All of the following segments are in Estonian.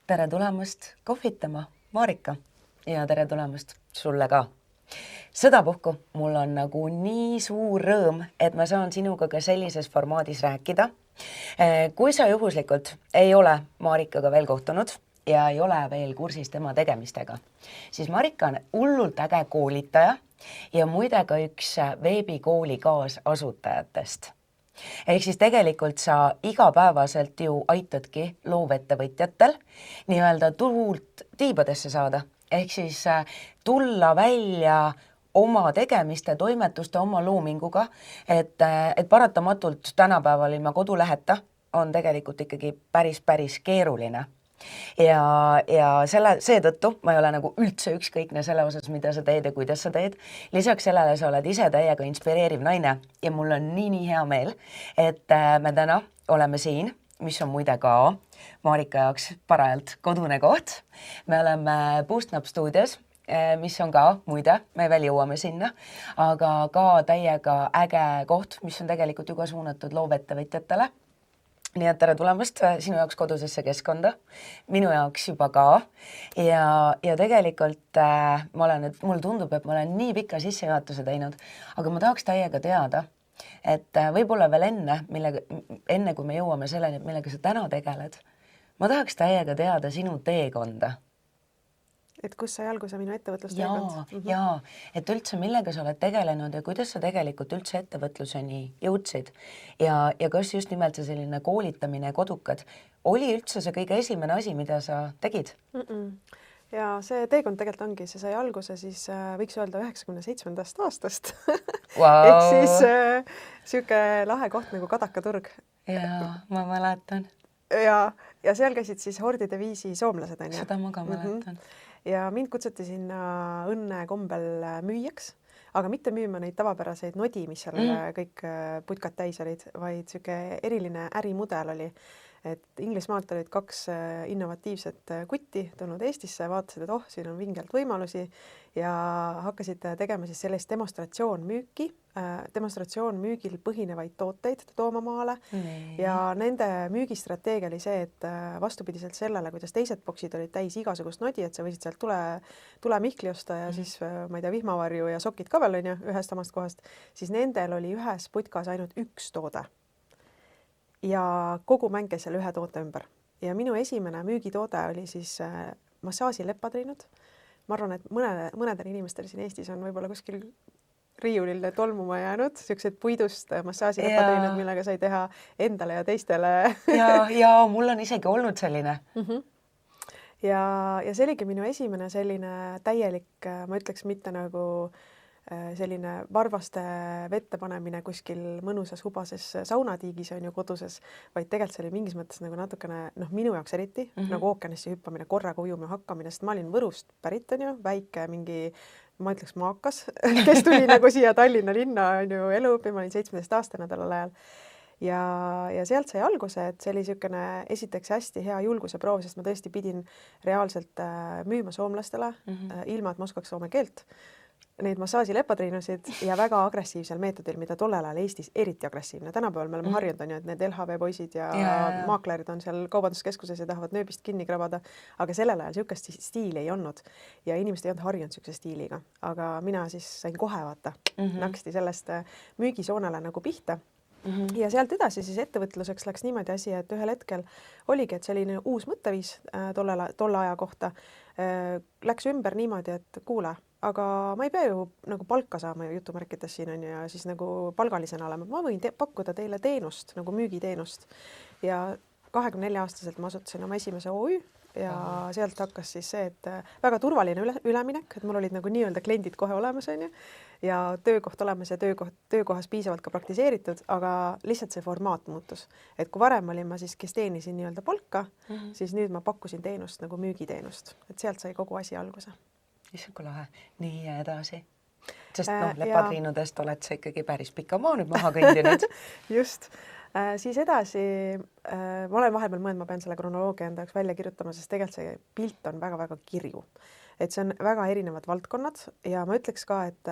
tere tulemast kohvitama, Marika, ja tere tulemast sulle ka. Sõdapuhku, mul on nagu nii suur rõõm, et ma saan sinuga ka sellises formaadis rääkida. Kui sa juhuslikult ei ole Marikaga veel kohtunud ja ei ole veel kursis tema tegemistega, siis Marika on hullult äge koolitaja ja muide ka üks veebikooli kaasasutajatest. Ehk siis tegelikult sa igapäevaselt ju aitadki loovettevõtjatel nii-öelda tuult tiibadesse saada. Ehk siis tulla välja oma tegemiste, toimetuste, oma loominguga, et paratamatult tänapäeval ilma koduleheta on tegelikult ikkagi päris keeruline. Ja seetõttu ma ei ole nagu üldse ükskõikne selle osas, mida sa teed ja kuidas sa teed. Lisaks sellele sa oled ise täiega inspireeriv naine ja mul on nii hea meel, et me täna oleme siin, mis on muide ka Marika jaoks parajalt kodune koht. Me oleme Boostnap stuudios, mis on ka muide, me veel jõuame sinna, aga ka täiega äge koht, mis on tegelikult ju ka suunatud loovettevõtjatele. Nii et tere tulemast sinu jaoks kodusesse keskkonda, minu jaoks juba ka ja tegelikult mulle tundub, et ma olen nii pika sissejuhatuse teinud, aga ma tahaks täiega teada, et võib-olla veel enne kui me jõuame selleni, millega sa täna tegeled, ma tahaks täiega teada sinu teekonda. Et kus sai alguse minu ettevõtlusteekond? Jaa, et üldse millega sa oled tegelenud ja kuidas sa tegelikult üldse ettevõtluseni jõudsid ja kas just nimelt see selline koolitamine kodukad oli üldse see kõige esimene asi, mida sa tegid? Ja see teekond tegelikult ongi, see sai alguse siis võiks öelda 97. aastast. Wow. Ehk siis siuke lahe koht nagu Kadakaturg. Jaa, ma mäletan. Ja seal käisid siis hordide viisi soomlased. Seda ma ka mäletan. Ja mind kutsuti sinna õnne kombel müüjaks, aga mitte müüma neid tavapäraseid nodi, mis seal kõik putkad täis olid, vaid siuke eriline ärimudel oli, et Inglismaalt olid 2 innovatiivset kutti tulnud Eestisse, vaatasid, et siin on vingelt võimalusi ja hakkasid tegema siis sellist demonstratsioon müügil põhinevaid tooteid tooma maale. Ja nende müügistrateegia oli see, et vastupidiselt sellele, kuidas teised boksid olid täis igasugust nodi, et sa võisid sealt tule mihkli osta ja siis ma ei tea, vihmavarju ja sokid ka veel on ju ühest samast kohast, siis nendel oli ühes putkas ainult üks toode. Ja kogu mäng käis seal ühe toote ümber. Ja minu esimene müügitoode oli siis massaaži leppadriinud. Ma arvan, et mõnedel inimestel siin Eestis on võib-olla kuskil riiulil tolmuma jäänud, siuksed puidust massaaži leppadriinud, millega sai teha endale ja teistele. Ja mul on isegi olnud selline. Ja see oligi minu esimene selline täielik, ma ütleks mitte nagu selline varvaste vette panemine kuskil mõnusas hubases saunatiigis on ju koduses, vaid tegelikult see oli mingis mõttes nagu natukene, minu jaoks eriti, nagu ookeanisse hüppamine, korraga ujuma hakkamine, sest ma olin Võrust pärit on ju, väike mingi, ma ütleks maakas, kes tuli nagu siia Tallinna linna on ju elu õppima, ma olin 17-aastane tollel ajal. Ja sealt sai alguse, et see oli siukene esiteks hästi hea julguse proov, sest ma tõesti pidin reaalselt müüma soomlastele, ilma et ma oskaks soome keelt. Neid massaaži leppadriinusid ja väga agressiivsel meetodil, mida tollel ajal Eestis eriti agressiivne. Tänapäeval me oleme harjunud on ju, et need LHV poisid ja maaklerid on seal kaubanduskeskuses ja tahavad nööbist kinni krabada, aga sellel ajal siukest stiili ei olnud ja inimesed ei olnud harjunud siukse stiiliga, aga mina siis sain kohe vaata, naksti sellest müügisoonele nagu pihta. Ja sealt edasi siis ettevõtluseks läks niimoodi asi, et ühel hetkel oligi, et selline uus mõtteviis tolle aja kohta läks ümber niimoodi, et kuule, aga ma ei pea ju nagu palka saama jutumärkides siin on ja siis nagu palgalisena olema. Ma võin pakkuda teile teenust, nagu müügiteenust ja 24-aastaselt ma asutasin oma esimese OÜ ja sealt hakkas siis see, et väga turvaline üleminek, et mul olid nagu nii-öelda kliendid kohe olemas on ju ja töökoht olemas ja töökohas piisavalt ka praktiseeritud, aga lihtsalt see formaat muutus. Et kui varem olin ma siis, kes teenisin nii-öelda palka, siis nüüd ma pakkusin teenust nagu müügiteenust, et sealt sai kogu asi alguse. Issand kui lahe, nii edasi. Sest leppadriinudest oled sa ikkagi päris pika maa nüüd maha kõndinud. Just. Siis edasi, ma olen vahepeal mõelnud, ma pean selle kronoloogia enda jaoks välja kirjutama, sest tegelikult see pilt on väga-väga kirju. Et see on väga erinevad valdkonnad ja ma ütleks ka, et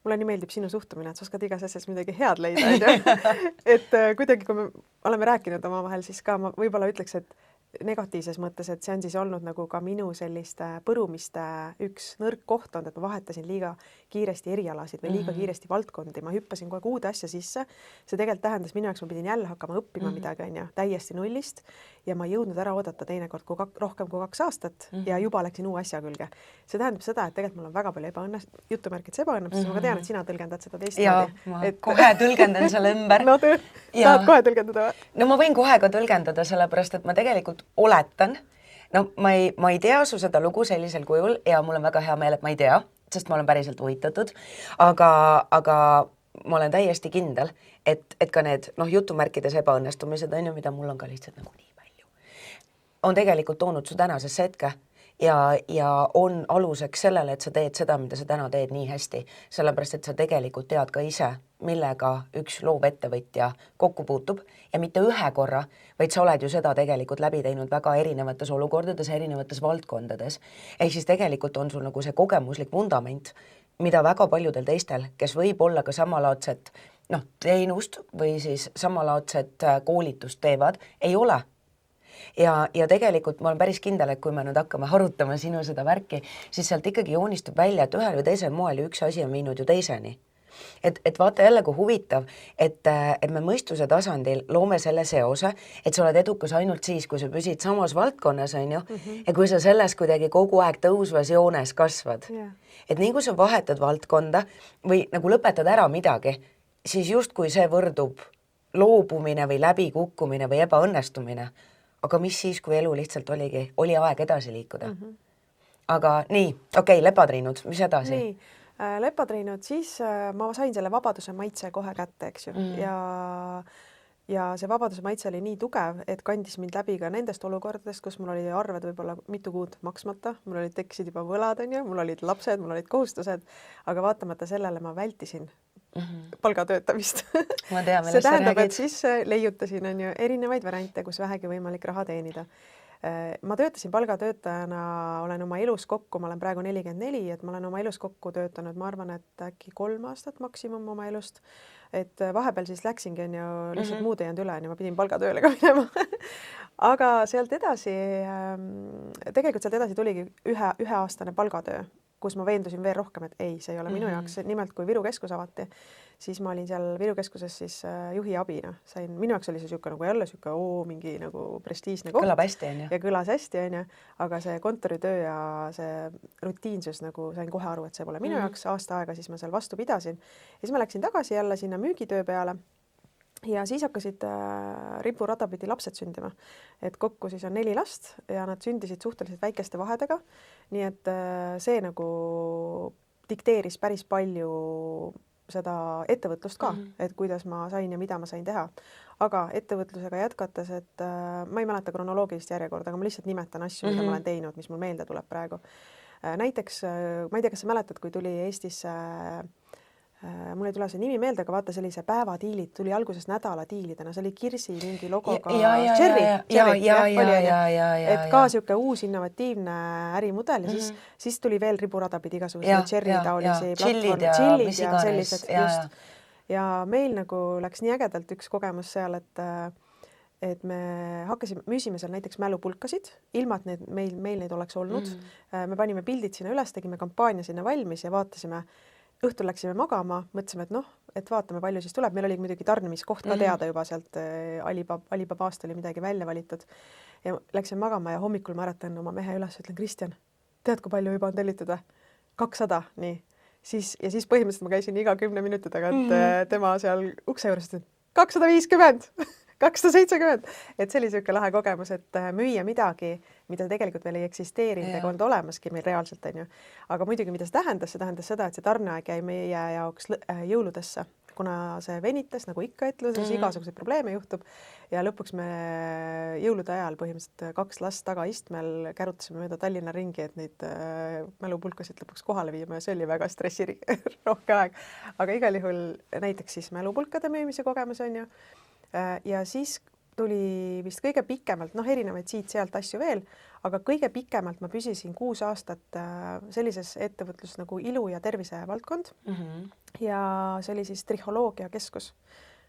mulle nii meeldib sinu suhtumine, et sa oskad igas asjas midagi head leida. Et kuidagi, kui me oleme rääkinud omavahel, siis ka ma võib-olla ütleks, et negatiivses mõttes, et see on siis olnud nagu ka minu selliste põrumiste üks nõrk koht olnud, et ma vahetasin liiga kiiresti erialasid või liiga kiiresti valdkondi, ma hüppasin kogu aeg uude asja sisse. See tegelikult tähendas minu jaoks, ma pidin jälle hakkama õppima midagi, on ju, täiesti nullist ja ma ei jõudnud ära oodata teinekord rohkem kui 2 aastat ja juba läksin uue asja külge. See tähendab seda, et tegelikult mul on väga palju jutumärkides ebaõnnestusi, ma ka tean, et sina tõlgendad seda teistmoodi. Ma kohe tõlgendan selle ümber. No, tahad kohe tõlgendada? No ma võin kohe ka tõlgendada, sellepärast et ma tegelikult oletan, no ma ei tea su seda lugu sellisel kujul ja mul on väga hea meel, et ma ei tea, sest ma olen päriselt huvitatud, aga ma olen täiesti kindel, et ka need jutumärkides ebaõnnestumised on ju, mida mul on ka lihtsalt nagu nii palju, on tegelikult toonud su tänasesse hetke ja on aluseks sellele, et sa teed seda, mida sa täna teed nii hästi, sellepärast et sa tegelikult tead ka ise, millega üks loovettevõtja kokku puutub ja mitte ühe korra, vaid sa oled ju seda tegelikult läbi teinud väga erinevates olukordades, erinevates valdkondades. Ehk siis tegelikult on sul nagu see kogemuslik vundament, mida väga paljudel teistel, kes võib olla ka samalaadset teenust või siis samalaadset koolitust teevad, ei ole. Ja tegelikult ma olen päris kindel, et kui me nüüd hakkame harutama sinu seda värki, siis sealt ikkagi joonistub välja, et ühel või teisel moel üks asi on viinud ju teiseni. Et vaata jälle, kui huvitav, et me mõistuse tasandil loome selle seose, et sa oled edukas ainult siis, kui sa püsid samas valdkonnas, on ju, ja kui sa selles kuidagi kogu aeg tõusvas joones kasvad. Et nii kui sa vahetad valdkonda või nagu lõpetad ära midagi, siis justkui see võrdub loobumine või läbikukkumine või ebaõnnestumine. Aga mis siis, kui elu lihtsalt oli aeg edasi liikuda? Aga nii, okei, lepatriinud, mis edasi? Nii, lepatriinud, siis ma sain selle vabaduse maitse kohe kätte, eks ju. Ja see vabaduse maitse oli nii tugev, et kandis mind läbi ka nendest olukordadest, kus mul oli arved võib-olla mitu kuud maksmata, mul tekkisid juba võlad, on ju, mul olid lapsed, mul olid kohustused, aga vaatamata sellele ma vältisin palgatöötamist. See tähendab, et siis leiutasin on ju erinevaid variante, kus vähegi võimalik raha teenida. Ma töötasin palgatöötajana, olen oma elus kokku, ma olen praegu 44, et ma olen oma elus kokku töötanud, ma arvan, et äkki 3 aastat maksimum oma elust. Et vahepeal siis läksingi on ju, lihtsalt muud ei jäänud üle, ma pidin palgatööle ka minema. Aga sealt edasi, tegelikult sealt edasi tuligi üheaastane palgatöö, kus ma veendusin veel rohkem, et ei, see ei ole minu jaoks. Nimelt, kui Viru keskus avati, siis ma olin seal Viru keskuses siis juhi abina. Minu jaoks oli see siuke nagu jälle siuke mingi nagu prestiižne koht. Kõlab hästi, on ju. Ja kõlas hästi, on ju. Aga see kontoritöö ja see rutiinsus nagu sain kohe aru, et see pole minu jaoks. Aasta aega siis ma seal vastu pidasin. Ja siis ma läksin tagasi jälle sinna müügitöö peale. Ja siis hakkasid riburada pidi lapsed sündima. Et kokku siis on 4 last ja nad sündisid suhteliselt väikeste vahedega. Nii et see nagu dikteeris päris palju seda ettevõtlust ka, et kuidas ma sain ja mida ma sain teha. Aga ettevõtlusega jätkates, et ma ei mäleta kronoloogilist järjekorda, aga ma lihtsalt nimetan asju, mida ma olen teinud, mis mul meelde tuleb praegu. Näiteks, ma ei tea, kas sa mäletad, kui tuli Eestisse mul ei tule see nimi meelde, aga vaata sellise päevadiilid tuli alguses nädala diilidena, see oli Kirsi mingi logoga Cherry, et ka siuke uus innovatiivne ärimudel ja siis tuli veel riburada pidi igasuguse Cherry taolisi platvormi, chillid ja sellised just. Ja meil nagu läks nii ägedalt üks kogemus seal, et me müüsime seal näiteks mälupulkasid, ilma et meil neid oleks olnud. Me panime pildid sinna üles, tegime kampaania sinna valmis ja vaatasime, õhtul läksime magama, mõtlesime, et vaatame, palju siis tuleb. Meil oli muidugi tarnimiskoht ka teada juba sealt Alibabast oli midagi välja valitud. Ja läksime magama ja hommikul ma äratan oma mehe üles, ütlen, Kristjan, tead, kui palju juba on tellitud? 200, nii. Ja siis põhimõtteliselt ma käisin iga 10 minuti tagant tema seal ukse juures, 250, 270. Et see oli siuke lahe kogemus, et müüa midagi, mida tegelikult veel ei eksisteerinud ega olnud olemaski meil reaalselt, on ju. Aga muidugi, mida see tähendas seda, et see tarneaeg jäi meie jaoks jõuludesse, kuna see venitas, nagu ikka etluses, igasuguseid probleeme juhtub. Ja lõpuks me jõulude ajal põhimõtteliselt 2 last tagaistmel kärutasime mööda Tallinna ringi, et neid mälupulkasid lõpuks kohale viima ja see oli väga stressirohke aeg. Aga igal juhul näiteks siis mälupulkade müümise kogemus on ju. Ja siis tuli vist kõige pikemalt, erinevaid siit-sealt asju veel, aga kõige pikemalt ma püsisin 6 aastat sellises ettevõtluses nagu ilu- ja tervise valdkond. Ja see oli siis trihholoogia keskus.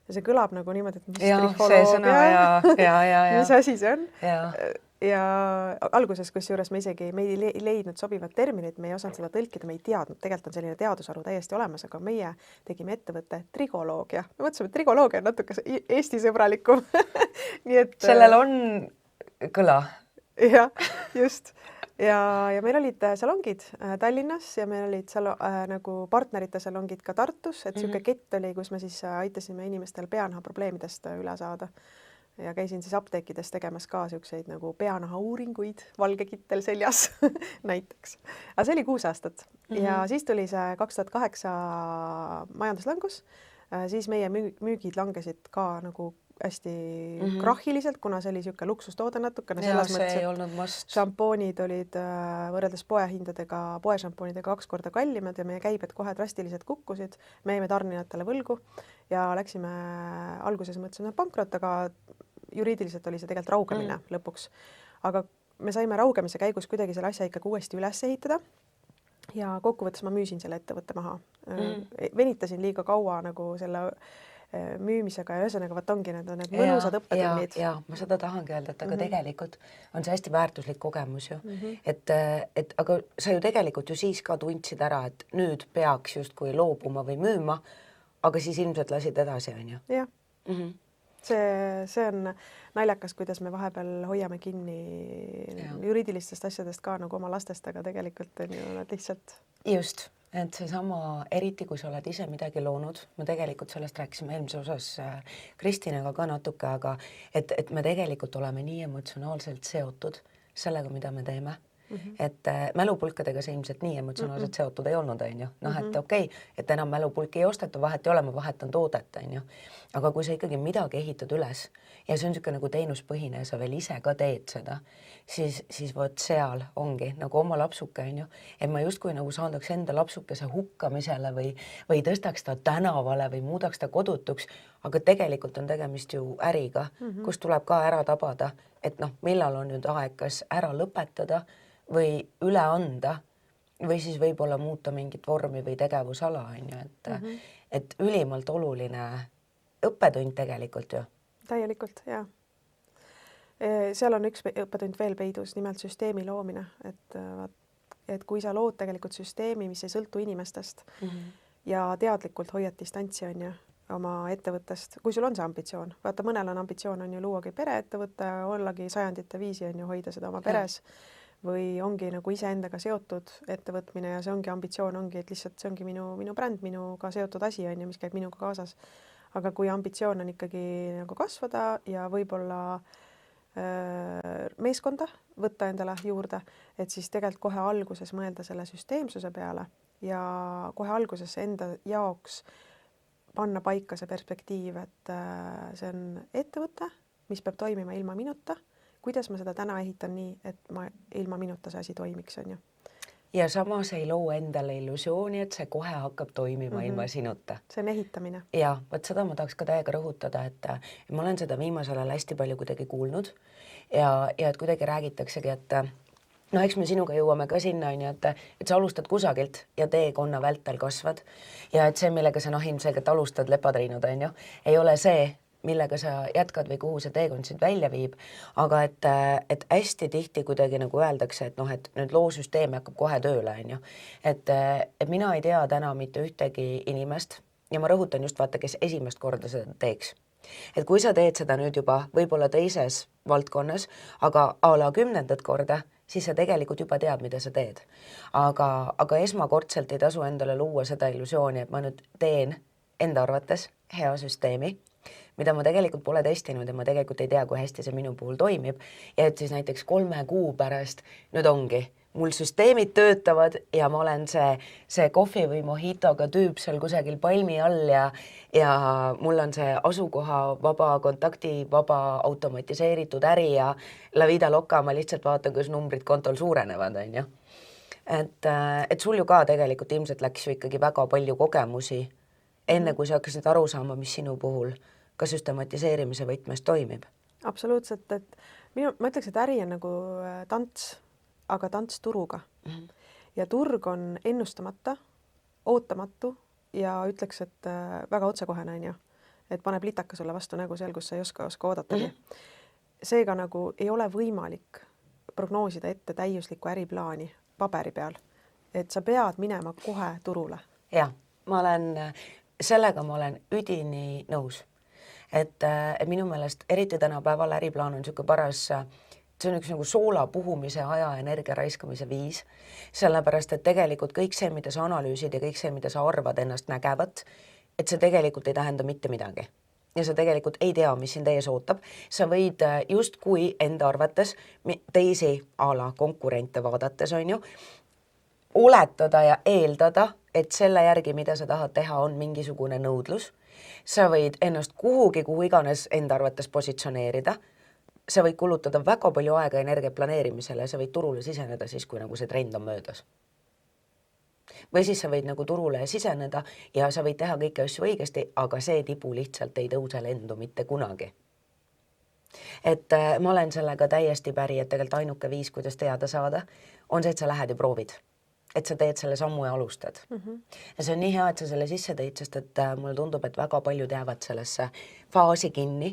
ja see kõlab nagu niimoodi, et mis see sõna trifoloogia, ja. mis asi see on. Ja. Ja alguses, kusjuures me ei leidnud sobivat terminit, me ei osanud seda tõlkida, me ei teadnud, tegelikult on selline teadusharu täiesti olemas, aga meie tegime ettevõtte trigoloogia. Me mõtlesime, et trigoloogia on natuke Eesti sõbralikum. Nii et sellel on kõla. Jah, just. Ja meil olid salongid Tallinnas ja meil olid nagu partnerite salongid ka Tartus, et siuke kett oli, kus me siis aitasime inimestel peanaha probleemidest üle saada. Ja käisin siis apteekides tegemas ka siukseid nagu peanaha uuringuid valgekittel seljas näiteks. Aga see oli 6 aastat ja siis tuli see 2008 majanduslangus. Siis meie müügid langesid ka nagu hästi krahhiliselt, kuna see oli siuke luksustoode natukene. Šampoonid olid võrreldes poešampoonidega 2 korda kallimad ja meie käibed kohe drastiliselt kukkusid. Me jäime tarnijatele võlgu ja läksime, alguses mõtlesime pankrot, aga juriidiliselt oli see tegelikult raugemine lõpuks. Aga me saime raugemise käigus kuidagi selle asja ikkagi uuesti üles ehitada ja kokkuvõttes ma müüsin selle ettevõtte maha. Venitasin liiga kaua nagu selle müümisega ja ühesõnaga võt ongi need mõnusad õppetunnid. Ja, ma seda tahangi öelda, et aga tegelikult on see hästi väärtuslik kogemus ju. Et aga sa ju tegelikult ju siis ka tundsid ära, et nüüd peaks justkui loobuma või müüma, aga siis ilmselt lasid edasi, on ju? Jah. See on naljakas, kuidas me vahepeal hoiame kinni juriidilistest asjadest ka nagu oma lastest, aga tegelikult on ju nad lihtsalt... Just, et seesama, eriti kui sa oled ise midagi loonud, me tegelikult sellest rääkisime eelmise osas Kristinaga ka natuke, aga et me tegelikult oleme nii emotsionaalselt seotud sellega, mida me teeme. Et mälupulkadega see ilmselt nii emotsionaalselt seotud ei olnud, on ju. Noh, et okei, et enam mälupulki ei osteta, vahet ei ole, ma vahetan toodet, on ju. Aga kui sa ikkagi midagi ehitad üles ja see on niisugune nagu teenuspõhine ja sa veel ise ka teed seda, siis vot seal ongi nagu oma lapsuke, on ju. Et ma justkui nagu saandaks enda lapsukese hukkamisele või tõstaks ta tänavale või muudaks ta kodutuks, aga tegelikult on tegemist ju äriga, kus tuleb ka ära tabada, et noh, millal on nüüd aeg kas ära lõpetada või üle anda või siis võib-olla muuta mingit vormi või tegevusala, on ju, et ülimalt oluline õppetund tegelikult ju. Täielikult, jah. Seal on üks õppetund veel peidus, nimelt süsteemi loomine, et kui sa lood tegelikult süsteemi, mis ei sõltu inimestest ja teadlikult hoiad distantsi, on ju, oma ettevõttest, kui sul on see ambitsioon. Vaata, mõnel on ambitsioon on ju luuagi pereettevõtte, ollagi sajandite viisi on ju hoida seda oma peres või ongi nagu iseendaga seotud ettevõtmine ja see ongi ambitsioon, ongi, et lihtsalt see ongi minu bränd, minuga seotud asi on ju, mis käib minuga kaasas. Aga kui ambitsioon on ikkagi nagu kasvada ja võib-olla meeskonda võtta endale juurde, et siis tegelikult kohe alguses mõelda selle süsteemsuse peale ja kohe alguses enda jaoks panna paika see perspektiiv, et see on ettevõte, mis peab toimima ilma minuta. Kuidas ma seda täna ehitan nii, et ma ilma minuta see asi toimiks, on ju. Ja samas ei loo endale illusiooni, et see kohe hakkab toimima ilma sinuta. See on ehitamine. Ja, võt seda ma tahaks ka täiega rõhutada, et ma olen seda viimasel ajal hästi palju kuidagi kuulnud ja et kuidagi räägitaksegi, et no eks me sinuga jõuame ka sinna, on ju, et sa alustad kusagilt ja teekonna vältel kasvad ja et see, millega sa ilmselgelt alustad lepatriinud, on ju, ei ole see, millega sa jätkad või kuhu see teekond sind välja viib, aga et hästi tihti kuidagi nagu öeldakse, et noh, et nüüd loosüsteem hakkab kohe tööle, on ju. Et mina ei tea täna mitte ühtegi inimest ja ma rõhutan just vaata, kes esimest korda seda teeks. Et kui sa teed seda nüüd juba võib-olla teises valdkonnas, aga a la 10. korda, siis sa tegelikult juba tead, mida sa teed. Aga esmakordselt ei tasu endale luua seda illusiooni, et ma nüüd teen enda arvates hea süsteemi, mida ma tegelikult pole testinud ja ma tegelikult ei tea, kui hästi see minu puhul toimib. Ja et siis näiteks 3 kuu pärast nüüd ongi, mul süsteemid töötavad ja ma olen see kohvi või mojitoga tüüp seal kusagil palmi all ja mul on see asukoha vaba, kontakti vaba, automatiseeritud äri ja la vida loca, ma lihtsalt vaatan, kus numbrid kontol suurenevad, on ju. Et sul ju ka tegelikult ilmselt läks ju ikkagi väga palju kogemusi enne, kui sa hakkasid aru saama, mis sinu puhul ka süstematiseerimise võtmes toimib. Absoluutselt, et ma ütleks, et äri on nagu tants, aga tants turuga. Ja turg on ennustamata, ootamatu ja ütleks, et väga otsekohene on ju. et paneb litaka sulle vastu nägu seal, kus sa ei oska oodatagi. Seega nagu ei ole võimalik prognoosida ette täiuslikku äriplaani paberi peal, et sa pead minema kohe turule. Jah, sellega ma olen üdini nõus. Et minu meelest eriti tänapäeval äriplaan on niisugune paras, see on üks nagu soola puhumise aja energia raiskamise viis, sellepärast, et tegelikult kõik see, mida sa analüüsid ja kõik see, mida sa arvad ennast nägevat, et see tegelikult ei tähenda mitte midagi. Ja sa tegelikult ei tea, mis sind ees ootab. Sa võid justkui enda arvates teisi ala konkurente vaadates, on ju, oletada ja eeldada, et selle järgi, mida sa tahad teha, on mingisugune nõudlus. Sa võid ennast kuhugi, kuhu iganes enda arvates positsioneerida. Sa võid kulutada väga palju aega energia planeerimisele, sa võid turule siseneda siis, kui nagu see trend on möödas. Või siis sa võid nagu turule siseneda ja sa võid teha kõiki asju õigesti, aga see tibu lihtsalt ei tõuse lendu mitte kunagi. Et ma olen sellega täiesti päri, et tegelikult ainuke viis, kuidas teada saada, on see, et sa lähed ja proovid. Et sa teed selle sammu ja alustad. Ja see on nii hea, et sa selle sisse tõid, sest et mulle tundub, et väga paljud jäävad sellesse faasi kinni.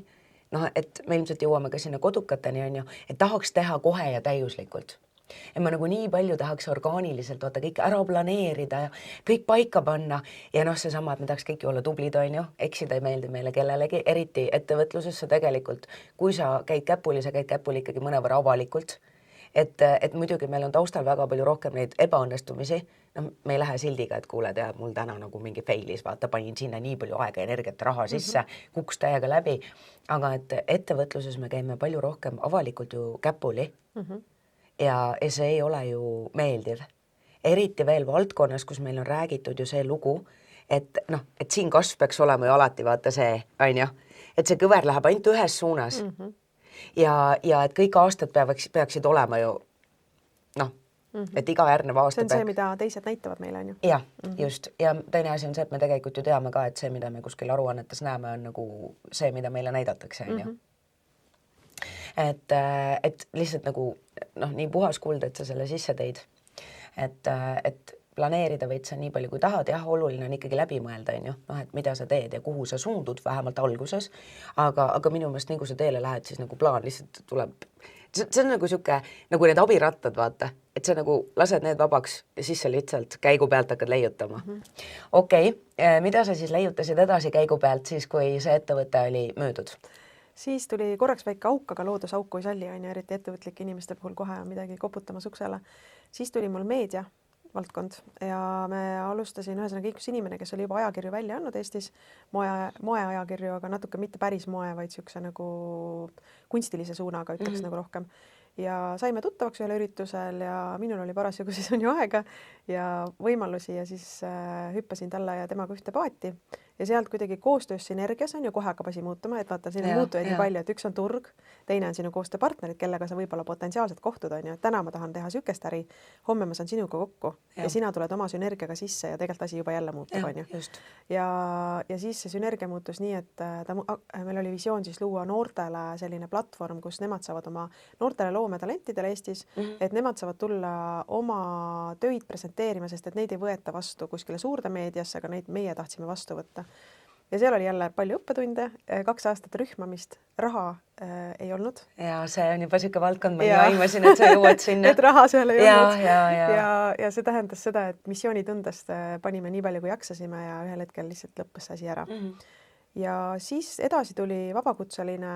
Noh, et me ilmselt jõuame ka sinna kodukateni, on ju, et tahaks teha kohe ja täiuslikult. Ja ma nagu nii palju tahaks orgaaniliselt kõik ära planeerida ja kõik paika panna. Ja noh, seesama, et me tahaks kõik olla tublid, on ju, eksida ei meeldi meile kellelegi, eriti ettevõtlusesse tegelikult. Kui sa käid käpuli, sa käid käpuli ikkagi mõnevõrra avalikult. Et muidugi meil on taustal väga palju rohkem neid ebaõnnestumisi. No, me ei lähe sildiga, et kuule, tead, mul täna nagu mingi failis, vaata, panin sinna nii palju aega, energiat, raha sisse, kuks täiega läbi. Aga et ettevõtluses me käime palju rohkem avalikult ju käpuli. Ja see ei ole ju meeldiv. Eriti veel valdkonnas, kus meil on räägitud ju see lugu, et siin kasv peaks olema ju alati, vaata see, on ju, et see kõver läheb ainult ühes suunas. Ja et kõik aastad peaksid olema ju, et iga järgneva aasta see on see, mida teised näitavad meile, on ju? Jah, just. Ja teine asi on see, et me tegelikult ju teame ka, et see, mida me kuskil aruannetes näeme, on nagu see, mida meile näidatakse, on ju. Et lihtsalt nagu nii puhas kuld, et sa selle sisse teid. Et planeerida võid sa nii palju, kui tahad. Jah, oluline on ikkagi läbi mõelda, on ju, et mida sa teed ja kuhu sa suundud vähemalt alguses. Aga minu meelest nii, kui sa teele lähed, siis nagu plaan lihtsalt tuleb. See on nagu siuke, nagu need abirattad, vaata, et sa nagu lased need vabaks ja siis sa lihtsalt käigu pealt hakkad leiutama. Okei, mida sa siis leiutasid edasi käigu pealt siis, kui see ettevõte oli möödud? Siis tuli korraks väike auk, aga loodusauku ei salli, on ju, eriti ettevõtlike inimeste puhul kohe midagi koputamas uksele. Siis tuli mul meedia valdkond ja me alustasin ühesõnaga üks inimene, kes oli juba ajakirju välja andnud Eestis, moeajakirju, aga natuke mitte päris moe, vaid siukse nagu kunstilise suunaga, ütleks nagu rohkem. Ja saime tuttavaks ühel üritusel ja minul oli parasjagu siis on ju aega ja võimalusi ja siis hüppasin talle ja temaga ühte paati ja sealt kuidagi koostöös synergias on ju kohe hakkab asi muutuma, et vaata, siin on muutujaid nii palju, et üks on turg, teine on sinu koostööpartnerid, kellega sa võib-olla potentsiaalselt kohtud, on ju, et täna ma tahan teha sükest äri, homme ma saan sinuga kokku ja sina tuled oma sünergiaga sisse ja tegelikult asi juba jälle muutub, on ju. Ja siis see sünergia muutus nii, et meil oli visioon siis luua noortele selline platvorm, kus nemad saavad oma noortele loometalentidele Eestis, et nemad saavad tulla oma töid presenteerima, sest et neid ei võeta vastu kuskile suurde meediasse, aga neid meie tahtsime vastu võtta. Ja seal oli jälle palju õppetunde, 2 aastat rühmamist, raha ei olnud. Ja see on juba siuke valdkond, ma aimasin, et sa jõuad sinna. Et raha seal ei olnud. Ja see tähendas seda, et missioonitundest panime nii palju, kui jaksasime ja ühel hetkel lihtsalt lõppes asi ära. Ja siis edasi tuli vabakutseline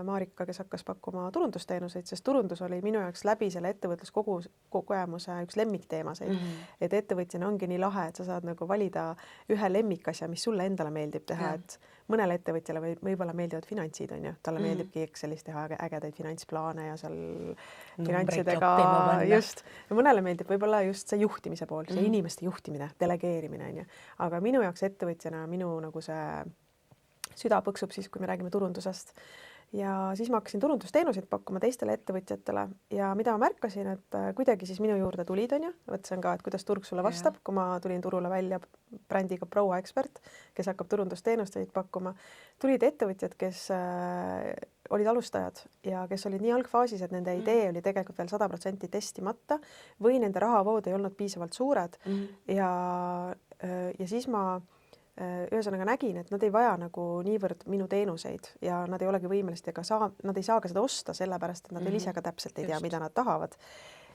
Marika, kes hakkas pakkuma turundusteenuseid, sest turundus oli minu jaoks läbi selle ettevõtluskogemuse üks lemmikteemaseid. Et ettevõtjana ongi nii lahe, et sa saad nagu valida ühe lemmikasja, mis sulle endale meeldib teha, et mõnele ettevõtjale võib-olla meeldivad finantsid, on ju. Talle meeldibki Excelis teha ägedaid finantsplaane ja seal finantsidega just. Ja mõnele meeldib võib-olla just see juhtimise pool, see inimeste juhtimine, delegeerimine, on ju. Aga minu jaoks ettevõtjana minu nagu see süda põksub siis, kui me räägime turundusest. Ja siis ma hakkasin turundusteenuseid pakkuma teistele ettevõtjatele ja mida ma märkasin, et kuidagi siis minu juurde tulid, on ju, võtsen ka, et kuidas turg sulle vastab, kui ma tulin turule välja brändiga Proua Expert, kes hakkab turundusteenuseid pakkuma. Tulid ettevõtjad, kes olid alustajad ja kes olid nii algfaasis, et nende idee oli tegelikult veel 100% testimata või nende rahavood ei olnud piisavalt suured ja siis ma ühesõnaga nägin, et nad ei vaja nagu niivõrd minu teenuseid ja nad ei olegi võimelised nad ei saa ka seda osta, sellepärast et nad veel ise ka täpselt ei tea, mida nad tahavad.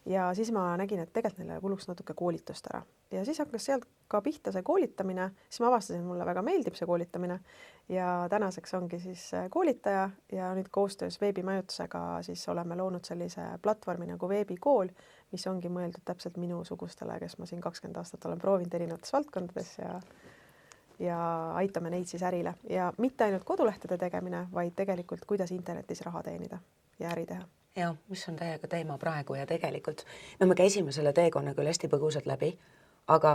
Ja siis ma nägin, et tegelikult neile kuluks natuke koolitust ära ja siis hakkas sealt ka pihta see koolitamine, siis ma avastasin, et mulle väga meeldib see koolitamine ja tänaseks ongi siis koolitaja ja nüüd koostöös veebimajutusega siis oleme loonud sellise platvormi nagu veebikool, mis ongi mõeldud täpselt minusugustele, kes ma siin 20 aastat olen proovinud erinevates valdkondades ja aitame neid siis ärile ja mitte ainult kodulehtede tegemine, vaid tegelikult kuidas internetis raha teenida ja äri teha. Ja, mis on täiega teema praegu ja tegelikult me käisime selle teekonna küll hästi põgusalt läbi, aga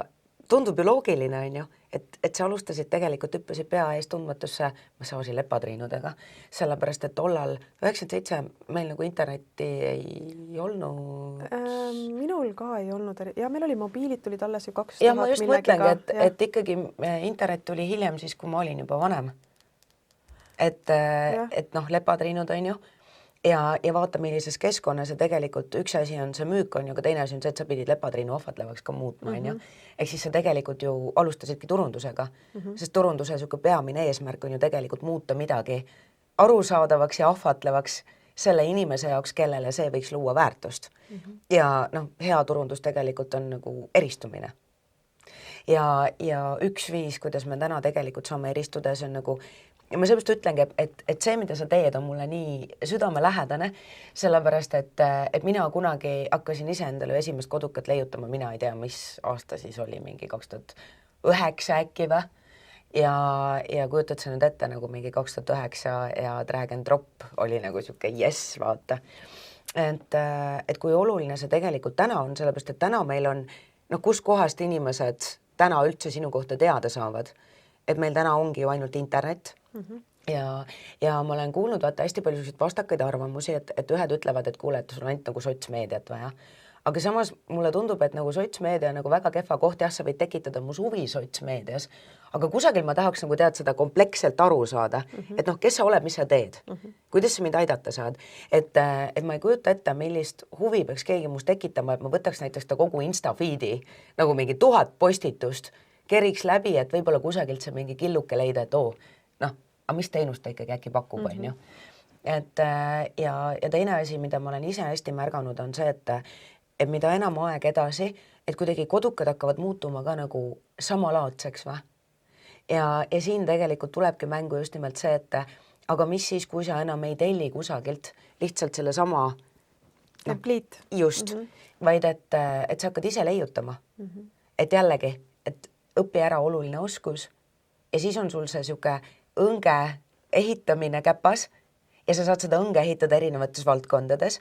tundub ju loogiline, on ju, et sa alustasid tegelikult, hüppasid pea ees tundmatusse massaaži lepatriinudega, sellepärast, et tollal 97 meil nagu internetti ei olnud. Minul ka ei olnud ja meil oli mobiilid tulid alles ju 2000 ja ma just mõtlengi, et ikkagi internet tuli hiljem siis, kui ma olin juba vanem. Et noh, lepatriinud on ju ja vaata, millises keskkonnas ja tegelikult üks asi on see müük on ju, aga teine asi on see, et sa pidid lepatriinu ohvatlevaks ka muutma, on ju. Ehk siis sa tegelikult ju alustasidki turundusega, sest turunduse niisugune peamine eesmärk on ju tegelikult muuta midagi arusaadavaks ja ahvatlevaks selle inimese jaoks, kellele see võiks luua väärtust. Ja noh, hea turundus tegelikult on nagu eristumine. Ja üks viis, kuidas me täna tegelikult saame eristuda, see on nagu ja ma sellepärast ütlengi, et see, mida sa teed, on mulle nii südamelähedane, sellepärast, et mina kunagi hakkasin ise endale esimest kodukat leiutama, mina ei tea, mis aasta siis oli, mingi 2009 äkki või, ja kujutad sa nüüd ette nagu mingi 2009 ja Drag and Drop oli nagu siuke yes, vaata. Et kui oluline see tegelikult täna on, sellepärast, et täna meil on, kus kohast inimesed täna üldse sinu kohta teada saavad, et meil täna ongi ju ainult internet. Ja ma olen kuulnud vaata hästi palju vastakaid arvamusi, et ühed ütlevad, et kuule, et sul on ainult nagu sotsmeediat vaja. Aga samas mulle tundub, et nagu sotsmeedia on nagu väga kehva koht, jah, sa võid tekitada mu huvi sotsmeedias, aga kusagil ma tahaks nagu tead seda kompleksselt aru saada, et noh, kes sa oled, mis sa teed, kuidas sa mind aidata saad, et ma ei kujuta ette, millist huvi peaks keegi must tekitama, et ma võtaks näiteks ta kogu Insta feedi nagu mingi 1000 postitust, keriks läbi, et võib-olla kusagilt see mingi killuke leida, et noh, aga mis teenust ta ikkagi äkki pakub, on ju. Ja teine asi, mida ma olen ise hästi märganud, on see, et mida enam aeg edasi, et kuidagi kodukad hakkavad muutuma ka nagu samalaadseks või. Ja siin tegelikult tulebki mängu just nimelt see, et aga mis siis, kui sa enam ei telli kusagilt lihtsalt selle sama templiit. Just, vaid et sa hakkad ise leiutama. Et jällegi, et õpi ära oluline oskus ja siis on sul see siuke õnge ehitamine käpas ja sa saad seda õnge ehitada erinevates valdkondades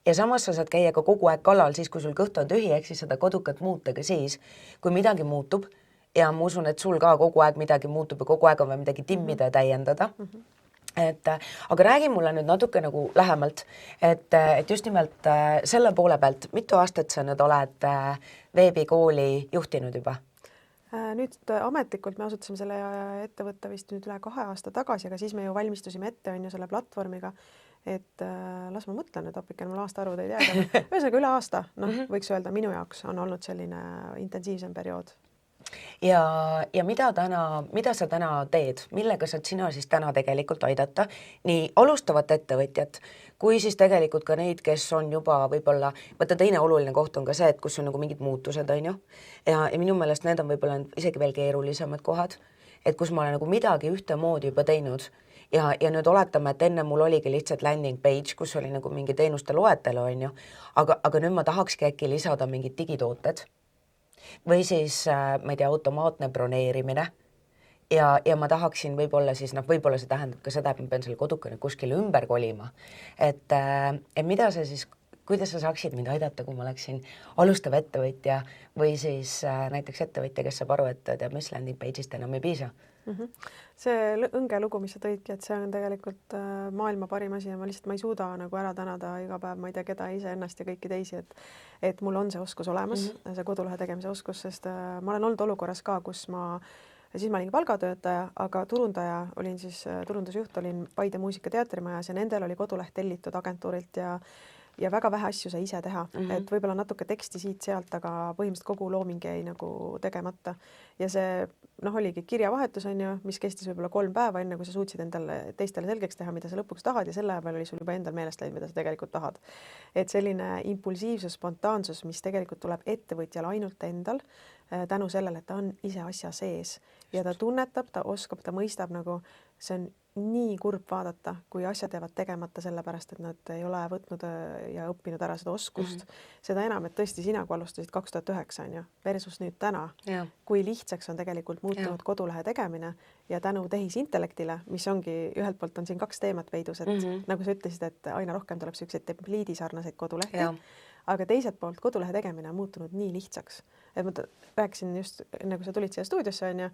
ja samas sa saad käia ka kogu aeg kallal siis, kui sul kõht on tühi, ehk siis seda kodukat muuta ka siis, kui midagi muutub ja ma usun, et sul ka kogu aeg midagi muutub ja kogu aeg on vaja midagi timmida ja täiendada. Aga räägi mulle nüüd natuke nagu lähemalt, et just nimelt selle poole pealt, mitu aastat sa nüüd oled veebikooli juhtinud juba? Nüüd ametlikult me asutasime selle ettevõtte vist nüüd üle 2 aasta tagasi, aga siis me ju valmistusime ette on ju selle platvormiga, et las ma mõtlen nüüd appikel, mul aastaarvud ei tea, ühesõnaga üle aasta, võiks öelda, minu jaoks on olnud selline intensiivsem periood. Ja mida sa täna teed, millega saad sina siis täna tegelikult aidata nii alustavat ettevõtjat, kui siis tegelikult ka neid, kes on juba võib-olla, võtta teine oluline koht on ka see, et kus on nagu mingid muutused, on ju, ja minu meelest need on võib-olla isegi veel keerulisemad kohad, et kus ma olen nagu midagi ühtemoodi juba teinud ja nüüd oletame, et enne mul oligi lihtsalt landing page, kus oli nagu mingi teenuste loetelu, on ju, aga nüüd ma tahakski äkki lisada mingid digitooted või siis, ma ei tea, automaatne broneerimine ja ma tahaksin võib-olla siis, võib-olla see tähendab ka seda, et ma pean selle kodukene kuskile ümber kolima, et mida sa siis, kuidas sa saaksid mind aidata, kui ma oleksin alustav ettevõtja või siis näiteks ettevõtja, kes saab aru, et teab, mis landing page'ist enam ei piisa? See õnge lugu, mis sa tõidki, et see on tegelikult maailma parim asi ja ma ei suuda nagu ära tänada iga päev, ma ei tea, keda iseennast ja kõiki teisi, et mul on see oskus olemas, see kodulehe tegemise oskus, sest ma olen olnud olukorras ka, kus siis ma olin palgatöötaja, aga turundaja olin siis, turundusjuht olin Paide Muusika- Teatrimajas ja nendel oli koduleht tellitud agentuurilt ja ja väga vähe asju sai ise teha, et võib-olla natuke teksti siit-sealt, aga põhimõtteliselt kogu looming jäi nagu tegemata. Ja see oligi kirjavahetus on ju, mis kestis võib-olla 3 päeva, enne kui sa suutsid endale teistele selgeks teha, mida sa lõpuks tahad ja selle ajal oli sul juba endal meelest läinud, mida sa tegelikult tahad. Et selline impulsiivsus, spontaansus, mis tegelikult tuleb ettevõtjal ainult endal tänu sellele, et ta on ise asja sees ja ta tunnetab, ta oskab, ta mõistab nagu, see on nii kurb vaadata, kui asjad jäävad tegemata sellepärast, et nad ei ole võtnud ja õppinud ära seda oskust. Seda enam, et tõesti sina, kui alustasid 2009 on ju, versus nüüd täna, kui lihtsaks on tegelikult muutunud kodulehe tegemine ja tänu tehisintellektile, mis ongi, ühelt poolt on siin 2 teemat veidus, et nagu sa ütlesid, et aina rohkem tuleb selliseid templiidisarnaseid kodulehti, aga teiselt poolt kodulehe tegemine on muutunud nii lihtsaks. Et ma rääkisin just, enne kui sa tulid siia stuudiosse on ju,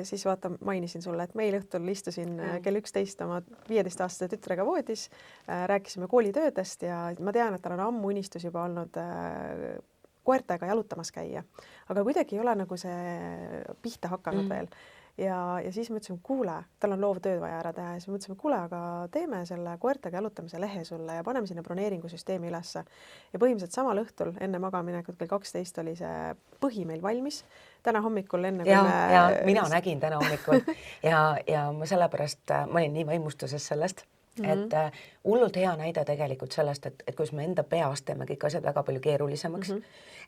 siis vaata, mainisin sulle, et meil õhtul istusin kell 11 oma 15-aastase tütrega voodis, rääkisime koolitöödest ja ma tean, et tal on ammu unistus juba olnud koertega jalutamas käia, aga kuidagi ei ole nagu see pihta hakanud veel. Ja siis mõtlesime, kuule, tal on loovtööd vaja ära teha ja siis mõtlesime, kuule, aga teeme selle koertega jalutamise lehe sulle ja paneme sinna broneeringusüsteemi ülesse. Ja põhimõtteliselt samal õhtul enne magaminekut kell 12 oli see põhi meil valmis. Täna hommikul enne kui mina nägin täna hommikul ja ma sellepärast, ma olin nii vaimustuses sellest, et hullult hea näide tegelikult sellest, et kus me enda peast teeme kõik asjad väga palju keerulisemaks,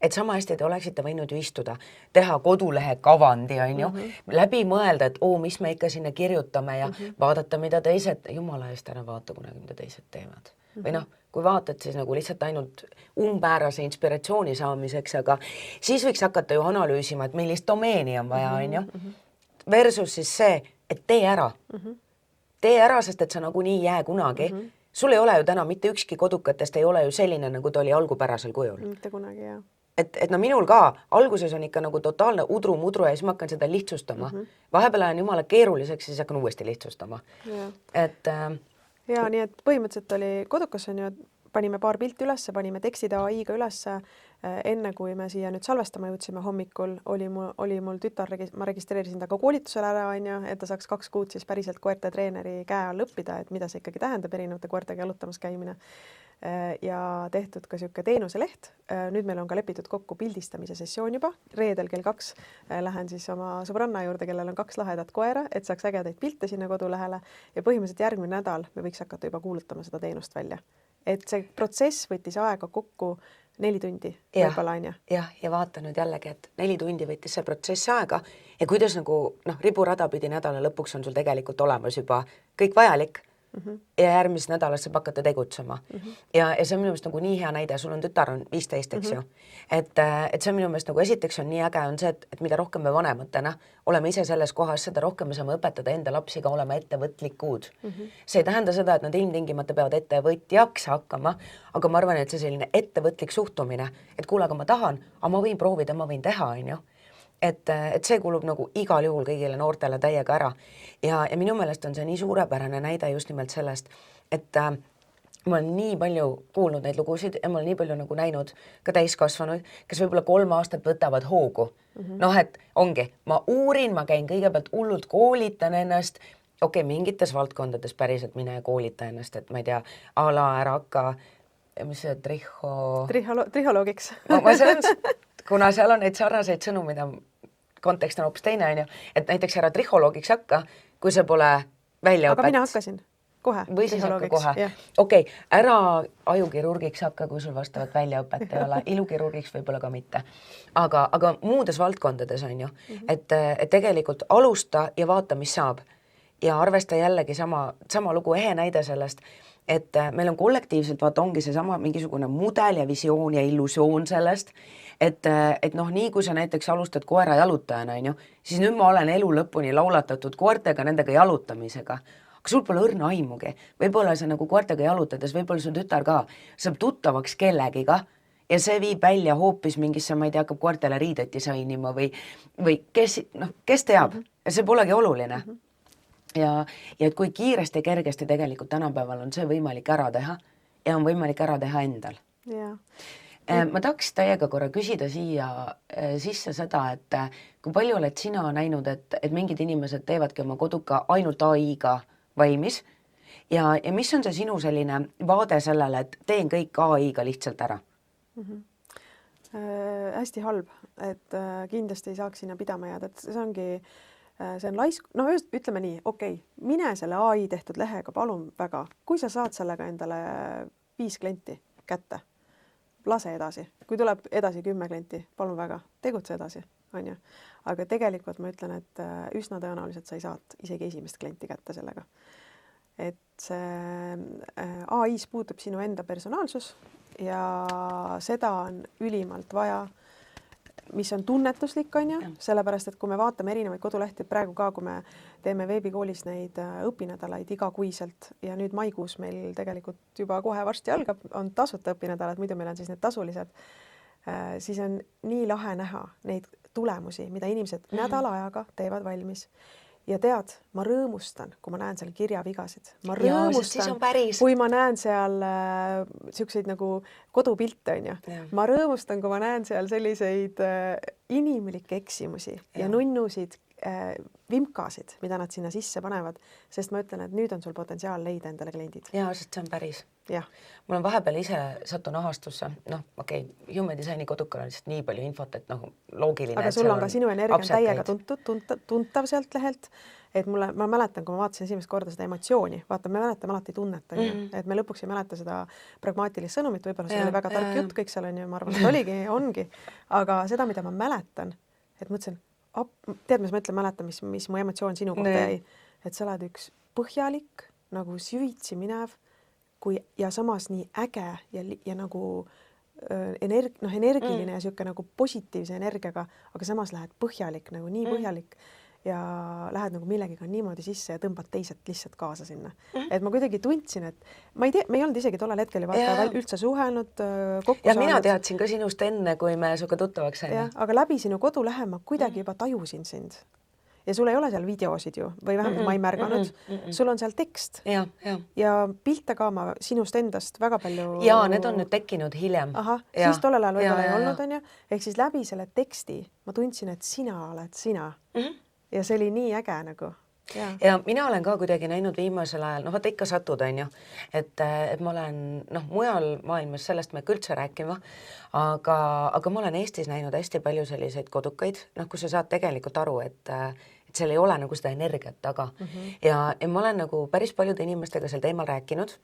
et sama hästi te oleksite võinud ju istuda, teha kodulehe kavandi, on ju, läbi mõelda, et mis me ikka sinna kirjutame ja vaadata, mida teised, jumala eest ära vaata kunagi, mida teised teevad. Või kui vaatad, siis nagu lihtsalt ainult umbmäärase inspiratsiooni saamiseks, aga siis võiks hakata ju analüüsima, et millist domeeni on vaja, on ju, versus siis see, et tee ära. Tee ära, sest et sa nagunii jää kunagi. Sul ei ole ju täna mitte ükski kodukatest ei ole ju selline, nagu ta oli algupärasel kujul. Mitte kunagi, jah. Et minul ka alguses on ikka nagu totaalne udru-mudru ja siis ma hakkan seda lihtsustama. Vahepeal on jumala keeruliseks ja siis hakkan uuesti lihtsustama. Ja nii, et põhimõtteliselt oli kodukas on ju, panime paar pilti ülesse, panime tekstid AI-ga ülesse. Enne kui me siia nüüd salvestama jõudsime hommikul, oli mul tütar, ma registreerisin ta ka koolitusele ära, on ju, et ta saaks 2 kuud siis päriselt koerte treeneri käe all õppida, et mida see ikkagi tähendab erinevate koertega jalutamas käimine. Ja tehtud ka siuke teenuseleht. Nüüd meil on ka lepitud kokku pildistamise sessioon juba. Reedel kell 2 lähen siis oma sõbranna juurde, kellel on 2 lahedat koera, et saaks ägedaid pilte sinna kodulehele ja põhimõtteliselt järgmine nädal me võiks hakata juba kuulutama seda teenust välja. Et see protsess võttis aega kokku 4 tundi võib-olla on ju. Ja vaata nüüd jällegi, et 4 tundi võttis see protsess aega ja kuidas nagu riburada pidi nädala lõpuks on sul tegelikult olemas juba kõik vajalik ja järgmises nädalas saab hakata tegutsema. Ja see on minu meelest nagu nii hea näide, sul on tütar on 15, eks ju. Et see on minu meelest nagu esiteks on nii äge on see, et mida rohkem me vanematena oleme ise selles kohas, seda rohkem me saame õpetada enda lapsi ka olema ettevõtlikud. See ei tähenda seda, et nad ilmtingimata peavad ettevõtjaks hakkama, aga ma arvan, et see selline ettevõtlik suhtumine, et kuule, aga ma tahan, aga ma võin proovida, ma võin teha, on ju. Et see kulub nagu igal juhul kõigile noortele täiega ära. Ja minu meelest on see nii suurepärane näide just nimelt sellest, et ma olen nii palju kuulnud neid lugusid ja ma olen nii palju nagu näinud ka täiskasvanuid, kes võib-olla 3 aastat võtavad hoogu. Et ongi, ma uurin, ma käin kõigepealt hullult koolitan ennast, mingites valdkondades päriselt mine ja koolita ennast, et ma ei tea, ala ära hakka, mis see trihholoogiks. Ma kuna seal on neid sarnaseid sõnu, mida kontekst on hoopis teine, on ju, et näiteks ära trihholoogiks hakka, kui see pole väljaõpet. Aga mina hakkasin kohe. Või siis hakka kohe. Ära ajukirurgiks hakka, kui sul vastavat väljaõpet ei ole. Ilukirurgiks võib-olla ka mitte. Aga muudes valdkondades on ju, et tegelikult alusta ja vaata, mis saab. Ja arvesta jällegi sama lugu ehe näide sellest, et meil on kollektiivselt, vaata, ongi see sama mingisugune mudel ja visioon ja illusioon sellest, et nii kui sa näiteks alustad koera jalutajana, on ju, siis nüüd ma olen elu lõpuni laulatatud koertega, nendega jalutamisega. Aga sul pole õrna aimugi. Võib-olla sa nagu koertega jalutades, võib-olla su tütar ka saab tuttavaks kellegiga ja see viib välja hoopis mingisse, ma ei tea, hakkab koertele riidet disainima või kes teab. Ja see polegi oluline. Ja et kui kiiresti ja kergesti tegelikult tänapäeval on see võimalik ära teha ja on võimalik ära teha endal. Ma tahaks teiega korra küsida siia sisse seda, et kui palju oled sina näinud, et mingid inimesed teevadki oma koduka ainult AI-ga valmis ja mis on see sinu selline vaade sellele, et teen kõik AI-ga lihtsalt ära? Hästi halb, et kindlasti ei saaks sinna pidama jääda, et see ongi, see on laisk, no ütleme nii, okei, mine selle AI tehtud lehega, palun väga, kui sa saad sellega endale 5 klienti kätte, lase edasi, kui tuleb edasi 10 klienti, palun väga, tegutse edasi, on ju. Aga tegelikult ma ütlen, et üsna tõenäoliselt sa ei saad isegi esimest klienti kätte sellega. Et see AI-s puutub sinu enda personaalsus ja seda on ülimalt vaja, mis on tunnetuslik, on ju, sellepärast, et kui me vaatame erinevaid kodulehti, praegu ka, kui me teeme veebikoolis neid õpinädalaid igakuiselt ja nüüd maikuus meil tegelikult juba kohe varsti algab, on tasuta õpinädalad, muidu meil on siis need tasulised, siis on nii lahe näha neid tulemusi, mida inimesed nädala ajaga teevad valmis. Ja tead, ma rõõmustan, kui ma näen seal kirjavigasid. Ma rõõmustan, kui ma näen seal siukseid nagu kodupilte, on ju. Ma rõõmustan, kui ma näen seal selliseid inimlikke eksimusi ja nunnusid, vimkasid, mida nad sinna sisse panevad, sest ma ütlen, et nüüd on sul potentsiaal leida endale kliendid. Jaa, sest see on päris. Ja. Mul on vahepeal ise satun ahastusse, Human Designi kodukal on lihtsalt nii palju infot, et loogiline. Aga sul on ka sinu energia on täiega tuntav sealt lehelt, et ma mäletan, kui ma vaatasin esimest korda seda emotsiooni, vaata, me mäletame alati tunnet, et me lõpuks ei mäleta seda pragmaatilist sõnumit, võib-olla see oli väga tark jutt, kõik seal on ju, ma arvan, et ongi, aga seda, mida ma mäletan, et mõtlesin, tead, mis ma ütlen, mäletan, mis mu emotsioon sinu kohta jäi, et sa oled üks põhjalik, nagu süvitsi minev, ja samas nii äge ja nagu energiline ja siuke nagu positiivse energiaga, aga samas lähed põhjalik, nagu nii põhjalik ja lähed nagu millegiga niimoodi sisse ja tõmbad teised lihtsalt kaasa sinna. Et ma kuidagi tundsin, et ma ei tea, me ei olnud isegi tollel hetkel üldse suhelnud, kokku ja mina teadsin ka sinust enne, kui me suga tuttavaks saime. Aga läbi sinu kodulehe ma kuidagi juba tajusin sind. Ja sul ei ole seal videosid ju, või vähemalt ma ei märganud. Sul on seal tekst. Ja pilte ka ma sinust endast väga palju... Ja need on nüüd tekkinud hiljem. Siis tollel ajal võib-olla ei olnud, on ju. Ehk siis läbi selle teksti ma tundsin, et sina oled sina. Ja see oli nii äge nagu. Ja mina olen ka kuidagi näinud viimasel ajal, vaata ikka satud, on ju, et ma olen, mujal maailmas sellest me üldse rääkima, aga ma olen Eestis näinud hästi palju selliseid kodukaid, kus sa saad tegelikult aru, et seal ei ole nagu seda energiat taga. Ja ma olen nagu päris paljude inimestega sel teemal rääkinud,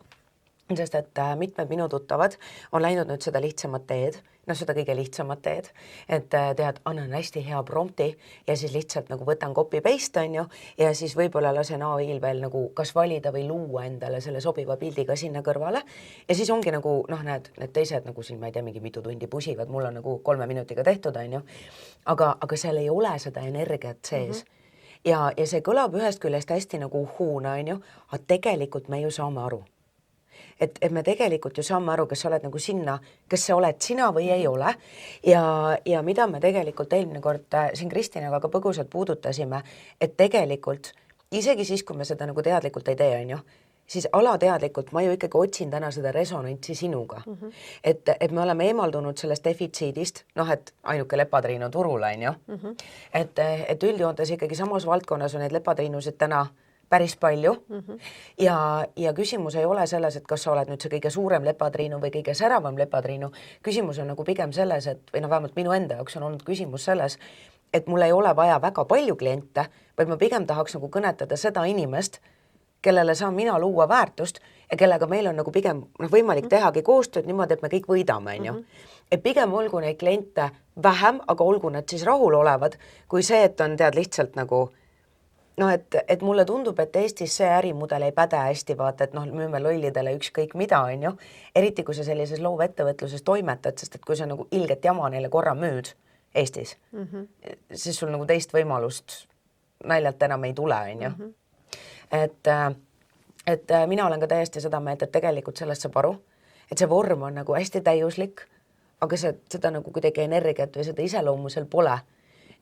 sest et mitmed minu tuttavad on läinud nüüd seda lihtsamat teed, seda kõige lihtsamat teed, et tead, annan hästi hea prompti ja siis lihtsalt nagu võtan copy-paste, on ju, ja siis võib-olla lasen AI-l veel nagu kas valida või luua endale selle sobiva pildiga sinna kõrvale. Ja siis ongi nagu, need teised nagu siin, ma ei tea, mingi mitu tundi pusivad, mul on nagu 3 minutiga tehtud, on ju, aga seal ei ole seda energiat sees. Ja see kõlab ühest küljest hästi nagu uhuuna, on ju, aga tegelikult me ju saame aru. Et me tegelikult ju saame aru, kes sa oled nagu sinna, kes sa oled sina või ei ole. Ja mida me tegelikult eelmine kord siin Kristinaga ka põgusalt puudutasime, et tegelikult isegi siis, kui me seda nagu teadlikult ei tee, on ju, siis alateadlikult ma ju ikkagi otsin täna seda resonantsi sinuga. Et me oleme eemaldunud sellest defitsiidist, et ainuke lepatriinu turul, on ju. Et üldjoontes ikkagi samas valdkonnas on need lepatriinusid täna päris palju ja küsimus ei ole selles, et kas sa oled nüüd see kõige suurem lepatriinu või kõige säravam lepatriinu. Küsimus on nagu pigem selles, et või vähemalt minu enda jaoks on olnud küsimus selles, et mul ei ole vaja väga palju kliente, vaid ma pigem tahaks nagu kõnetada seda inimest, kellele saan mina luua väärtust ja kellega meil on nagu pigem võimalik tehagi koostööd niimoodi, et me kõik võidame, on ju. Et pigem olgu neid kliente vähem, aga olgu nad siis rahul olevad, kui see, et on tead lihtsalt nagu et mulle tundub, et Eestis see ärimudel ei päde hästi, vaata, et müüme lollidele ükskõik mida, on ju. Eriti, kui sa sellises loovettevõtluses toimetad, sest et kui sa nagu ilget jama neile korra müüd Eestis, siis sul nagu teist võimalust naljalt enam ei tule, on ju. Et mina olen ka täiesti seda meelt, et tegelikult sellest saab aru, et see vorm on nagu hästi täiuslik, aga seda nagu kuidagi energiat või seda iseloomu seal pole.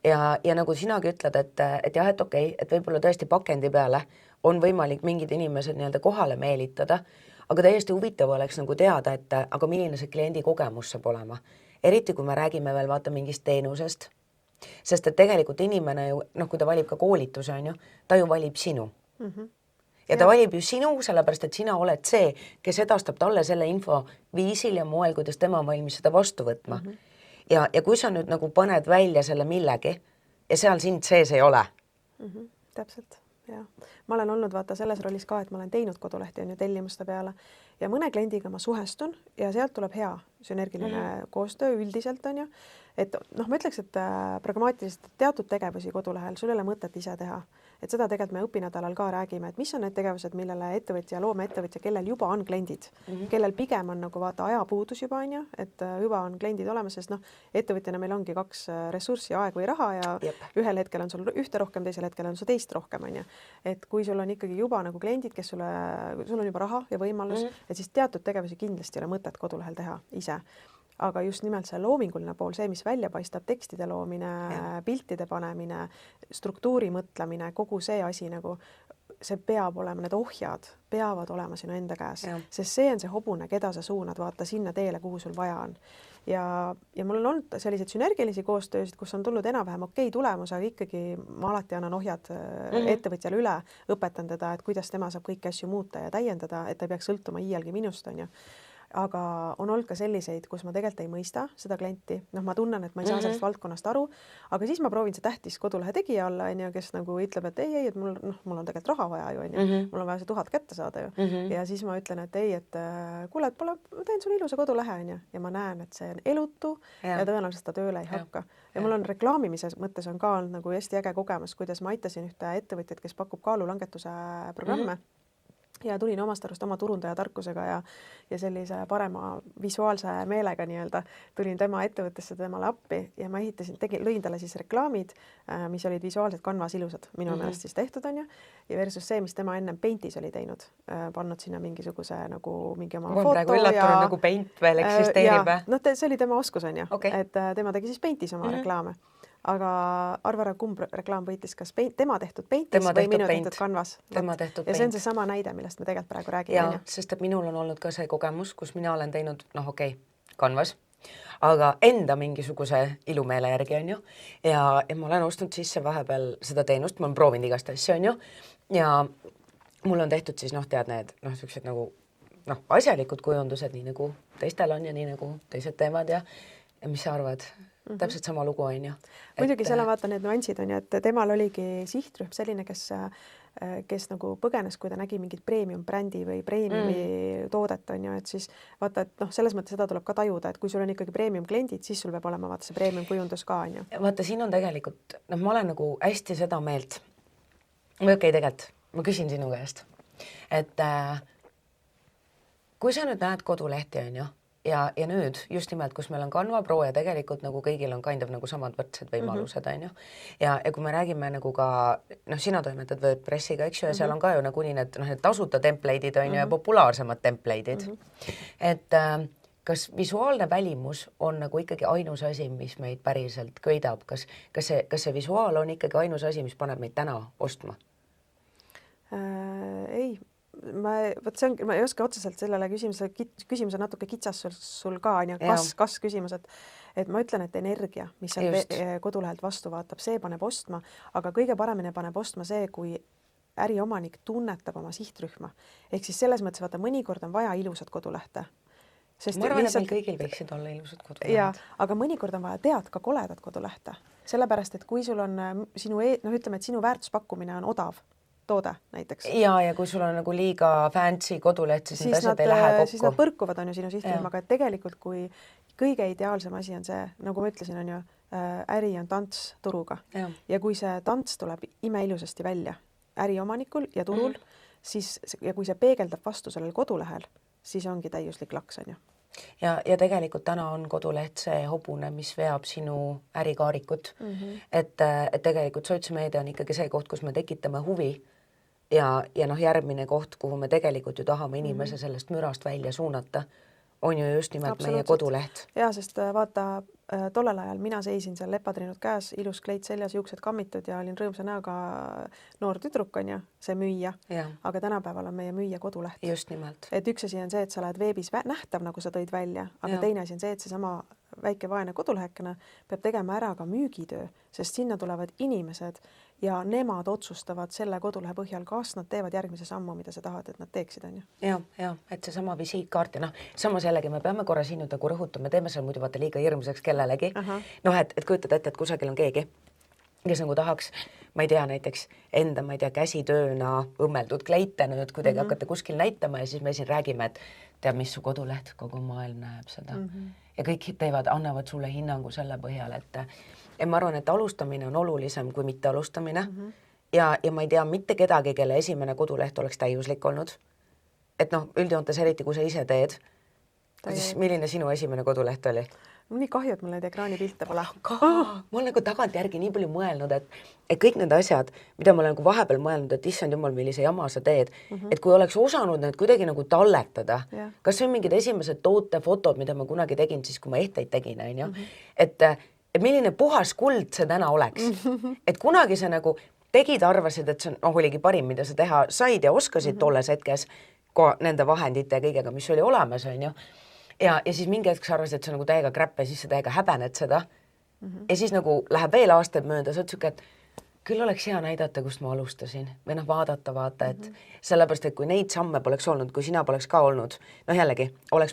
Ja nagu sinagi ütled, et jah, et okei, et võib-olla tõesti pakendi peale on võimalik mingid inimesed nii-öelda kohale meelitada, aga täiesti huvitav oleks nagu teada, et aga milline see kliendi kogemus saab olema. Eriti, kui me räägime veel vaata mingist teenusest, sest et tegelikult inimene ju, kui ta valib ka koolituse, on ju, ta ju valib sinu. ja ta valib ju sinu, sellepärast et sina oled see, kes edastab talle selle info viisil ja moel, kuidas tema on valmis seda vastu võtma. Ja kui sa nüüd nagu paned välja selle millegi ja seal sind sees ei ole. Täpselt, jah. Ma olen olnud vaata selles rollis ka, et ma olen teinud kodulehti on ju tellimuste peale ja mõne kliendiga ma suhestun ja sealt tuleb hea sünergiline koostöö üldiselt on ju. Et noh, ma ütleks, et pragmaatiliselt teatud tegevusi kodulehel sul ei ole mõtet ise teha. Et seda tegelikult me õpinädalal ka räägime, et mis on need tegevused, millele ettevõtja, loomeettevõtja, kellel juba on kliendid, kellel pigem on nagu vaata ajapuudus juba on ju, et juba on kliendid olemas, sest noh, ettevõtjana meil ongi kaks ressurssi, aeg või raha ja ühel hetkel on sul ühte rohkem, teisel hetkel on sul teist rohkem on ju. Et kui sul on ikkagi juba nagu kliendid, kes sul on juba raha ja võimalus, et siis teatud tegevusi kindlasti ei ole mõtet kodulehel teha ise. Aga just nimelt see loominguline pool, see, mis välja paistab, tekstide loomine, piltide panemine, struktuuri mõtlemine, kogu see asi nagu, see peab olema, need ohjad peavad olema sinu enda käes, sest see on see hobune, keda sa suunad, vaata sinna teele, kuhu sul vaja on. Ja mul on olnud selliseid sünergilisi koostöösid, kus on tulnud enam-vähem okei tulemus, aga ikkagi ma alati annan ohjad ettevõtjale üle, õpetan teda, et kuidas tema saab kõiki asju muuta ja täiendada, et ta ei peaks sõltuma iialgi minust, on ju. Aga on olnud ka selliseid, kus ma tegelikult ei mõista seda klienti. Noh, ma tunnen, et ma ei saa sellest valdkonnast aru, aga siis ma proovin see tähtis kodulehe tegija olla, on ju, kes nagu ütleb, et ei, et mul on tegelikult raha vaja ju, on ju. Mul on vaja see 1000 kätte saada ju. Ja siis ma ütlen, et ei, et kuule, et ma teen sulle ilusa kodulehe, on ju. Ja ma näen, et see on elutu ja tõenäoliselt ta tööle ei hakka. Ja mul on reklaamimise mõttes on ka olnud nagu hästi äge kogemus, kuidas ma aitasin ühte ettevõtjat, kes pakub kaalulangetuse programme. Ja tulin omast arust oma turundaja tarkusega ja sellise parema visuaalse meelega nii-öelda tulin tema ettevõttesse temale appi ja ma lõin talle siis reklaamid, mis olid visuaalselt Canvas ilusad, minu meelest siis tehtud on ju, ja versus see, mis tema ennem Paintis oli teinud, pannud sinna mingisuguse nagu mingi oma foto praegu üllatunud, nagu Paint veel eksisteerib. No see oli tema oskus on ju, et tema tegi siis Paintis oma reklaame. Aga arvara, kumb reklaam võitis, kas tema tehtud Paintis või minu tehtud Canvas. Ja see on see sama näide, millest me tegelikult praegu räägime. Ja, sest et minul on olnud ka see kogemus, kus mina olen teinud, Canvas, aga enda mingisuguse ilumeele järgi on ju. Ja ma olen ostnud sisse vahepeal seda teenust, ma olen proovinud igast asju on ju. Ja mul on tehtud siis tead need sellised nagu asjalikud kujundused, nii nagu teistel on ja nii nagu teised teevad ja mis sa arvad? Täpselt sama lugu on ju. Muidugi seal on vaata need nüansid on ju, et temal oligi sihtrühm selline, kes nagu põgenes, kui ta nägi mingit premium brändi või premiumi toodet on ju, et siis vaata, et selles mõttes seda tuleb ka tajuda, et kui sul on ikkagi premium kliendid, siis sul peab olema vaata see premium kujundus ka on ju. Vaata, siin on tegelikult, ma olen nagu hästi seda meelt. Või tegelikult, ma küsin sinu käest, et kui sa nüüd näed kodulehti on ju, ja nüüd just nimelt, kus meil on Canva Pro ja tegelikult nagu kõigil on kind of nagu samad võrdsed võimalused on ju. Ja kui me räägime nagu ka, sina toimetad WordPressiga, eks ju, ja seal on ka ju nagu nii need tasuta template'id on ju ja populaarsemad template'id. Et kas visuaalne välimus on nagu ikkagi ainus asi, mis meid päriselt köidab? Kas see visuaal on ikkagi ainus asi, mis paneb meid täna ostma? Ei. Ma ei oska otseselt sellele küsimus on natuke kitsas sul ka, kas küsimus, et ma ütlen, et energia, mis on kodulehelt vastu vaatab, see paneb ostma, aga kõige paremini paneb ostma see, kui äriomanik tunnetab oma sihtrühma. Ehk siis selles mõttes, vaata, mõnikord on vaja ilusat kodulehte. Ma arvan, et meil kõigil võiksid olla ilusad kodulehted. Ja, aga mõnikord on vaja tead ka koledat kodulehte. Sellepärast, et kui sul on ütleme, et sinu väärtuspakkumine on odav toode näiteks. Ja kui sul on nagu liiga fancy koduleht, siis need asjad ei lähe kokku. Siis nad põrkuvad on ju sinu sihtrühmaga, et tegelikult kui kõige ideaalsem asi on see, nagu ma ütlesin, on ju, äri on tants turuga. Ja kui see tants tuleb imeilusasti välja äriomanikul ja turul, siis, ja kui see peegeldab vastu sellel kodulehel, siis ongi täiuslik laks, on ju. Ja tegelikult täna on koduleht see hobune, mis veab sinu ärikaarikut. Et tegelikult sotsiaalmeedia on ikkagi see koht, kus me tekitame huvi ja järgmine koht, kuhu me tegelikult ju tahame inimese sellest mürast välja suunata, on ju just nimelt meie koduleht. Ja, sest vaata, tollel ajal mina seisin seal lepatrinud käes, ilus kleit seljas, juuksed kammitud ja olin rõõmsa näoga noor tüdruk on ju, see müüja. Aga tänapäeval on meie müüja koduleht. Just nimelt. Et üks asi on see, et sa oled veebis nähtav, nagu sa tõid välja, aga teine asi on see, et see sama väike vaene kodulehekene peab tegema ära ka müügitöö, sest sinna tulevad inimesed ja nemad otsustavad selle kodulehe põhjal, kas nad teevad järgmise sammu, mida sa tahad, et nad teeksid, on ju. Ja, et seesama visiitkaart ja samas jällegi me peame korra siin nagu rõhutama, teeme seal muidu vaata liiga hirmsaks kellelegi. Et kujutad ette, et kusagil on keegi, kes nagu tahaks, ma ei tea, näiteks enda, ma ei tea, käsitööna õmmeldud kleite nüüd kuidagi hakata kuskil näitama ja siis me siin räägime, et tead, mis su koduleht, kogu maailm näeb seda. Ja kõik annavad sulle hinnangu selle põhjal, et ja ma arvan, et alustamine on olulisem kui mitte alustamine. Ja ma ei tea mitte kedagi, kelle esimene koduleht oleks täiuslik olnud. Et üldjoontes eriti, kui sa ise teed. Milline sinu esimene koduleht oli? Nii kahju, et mul neid ekraanipilte pole. Ma olen nagu tagantjärgi nii palju mõelnud, et kõik need asjad, mida ma olen nagu vahepeal mõelnud, et issand jumal, millise jama sa teed, et kui oleks osanud need kuidagi nagu talletada, kas see on mingid esimesed tootefotod, mida ma kunagi tegin siis, kui ma ehteid tegin, on ju, et milline puhas kuld see täna oleks. Et kunagi sa nagu tegid, arvasid, et see oligi parim, mida sa teha said ja oskasid tolles hetkes nende vahendite ja kõigega, mis oli olemas, on ju. Ja siis mingi hetk sa arvasid, et see on nagu täiega kräpp ja siis sa täiega häbened seda. Ja siis nagu läheb veel aastaid mööda, sa ütlesid, et küll oleks hea näidata, kust ma alustasin või vaadata, et sellepärast, et kui neid samme poleks olnud, kui sina poleks ka olnud, jällegi,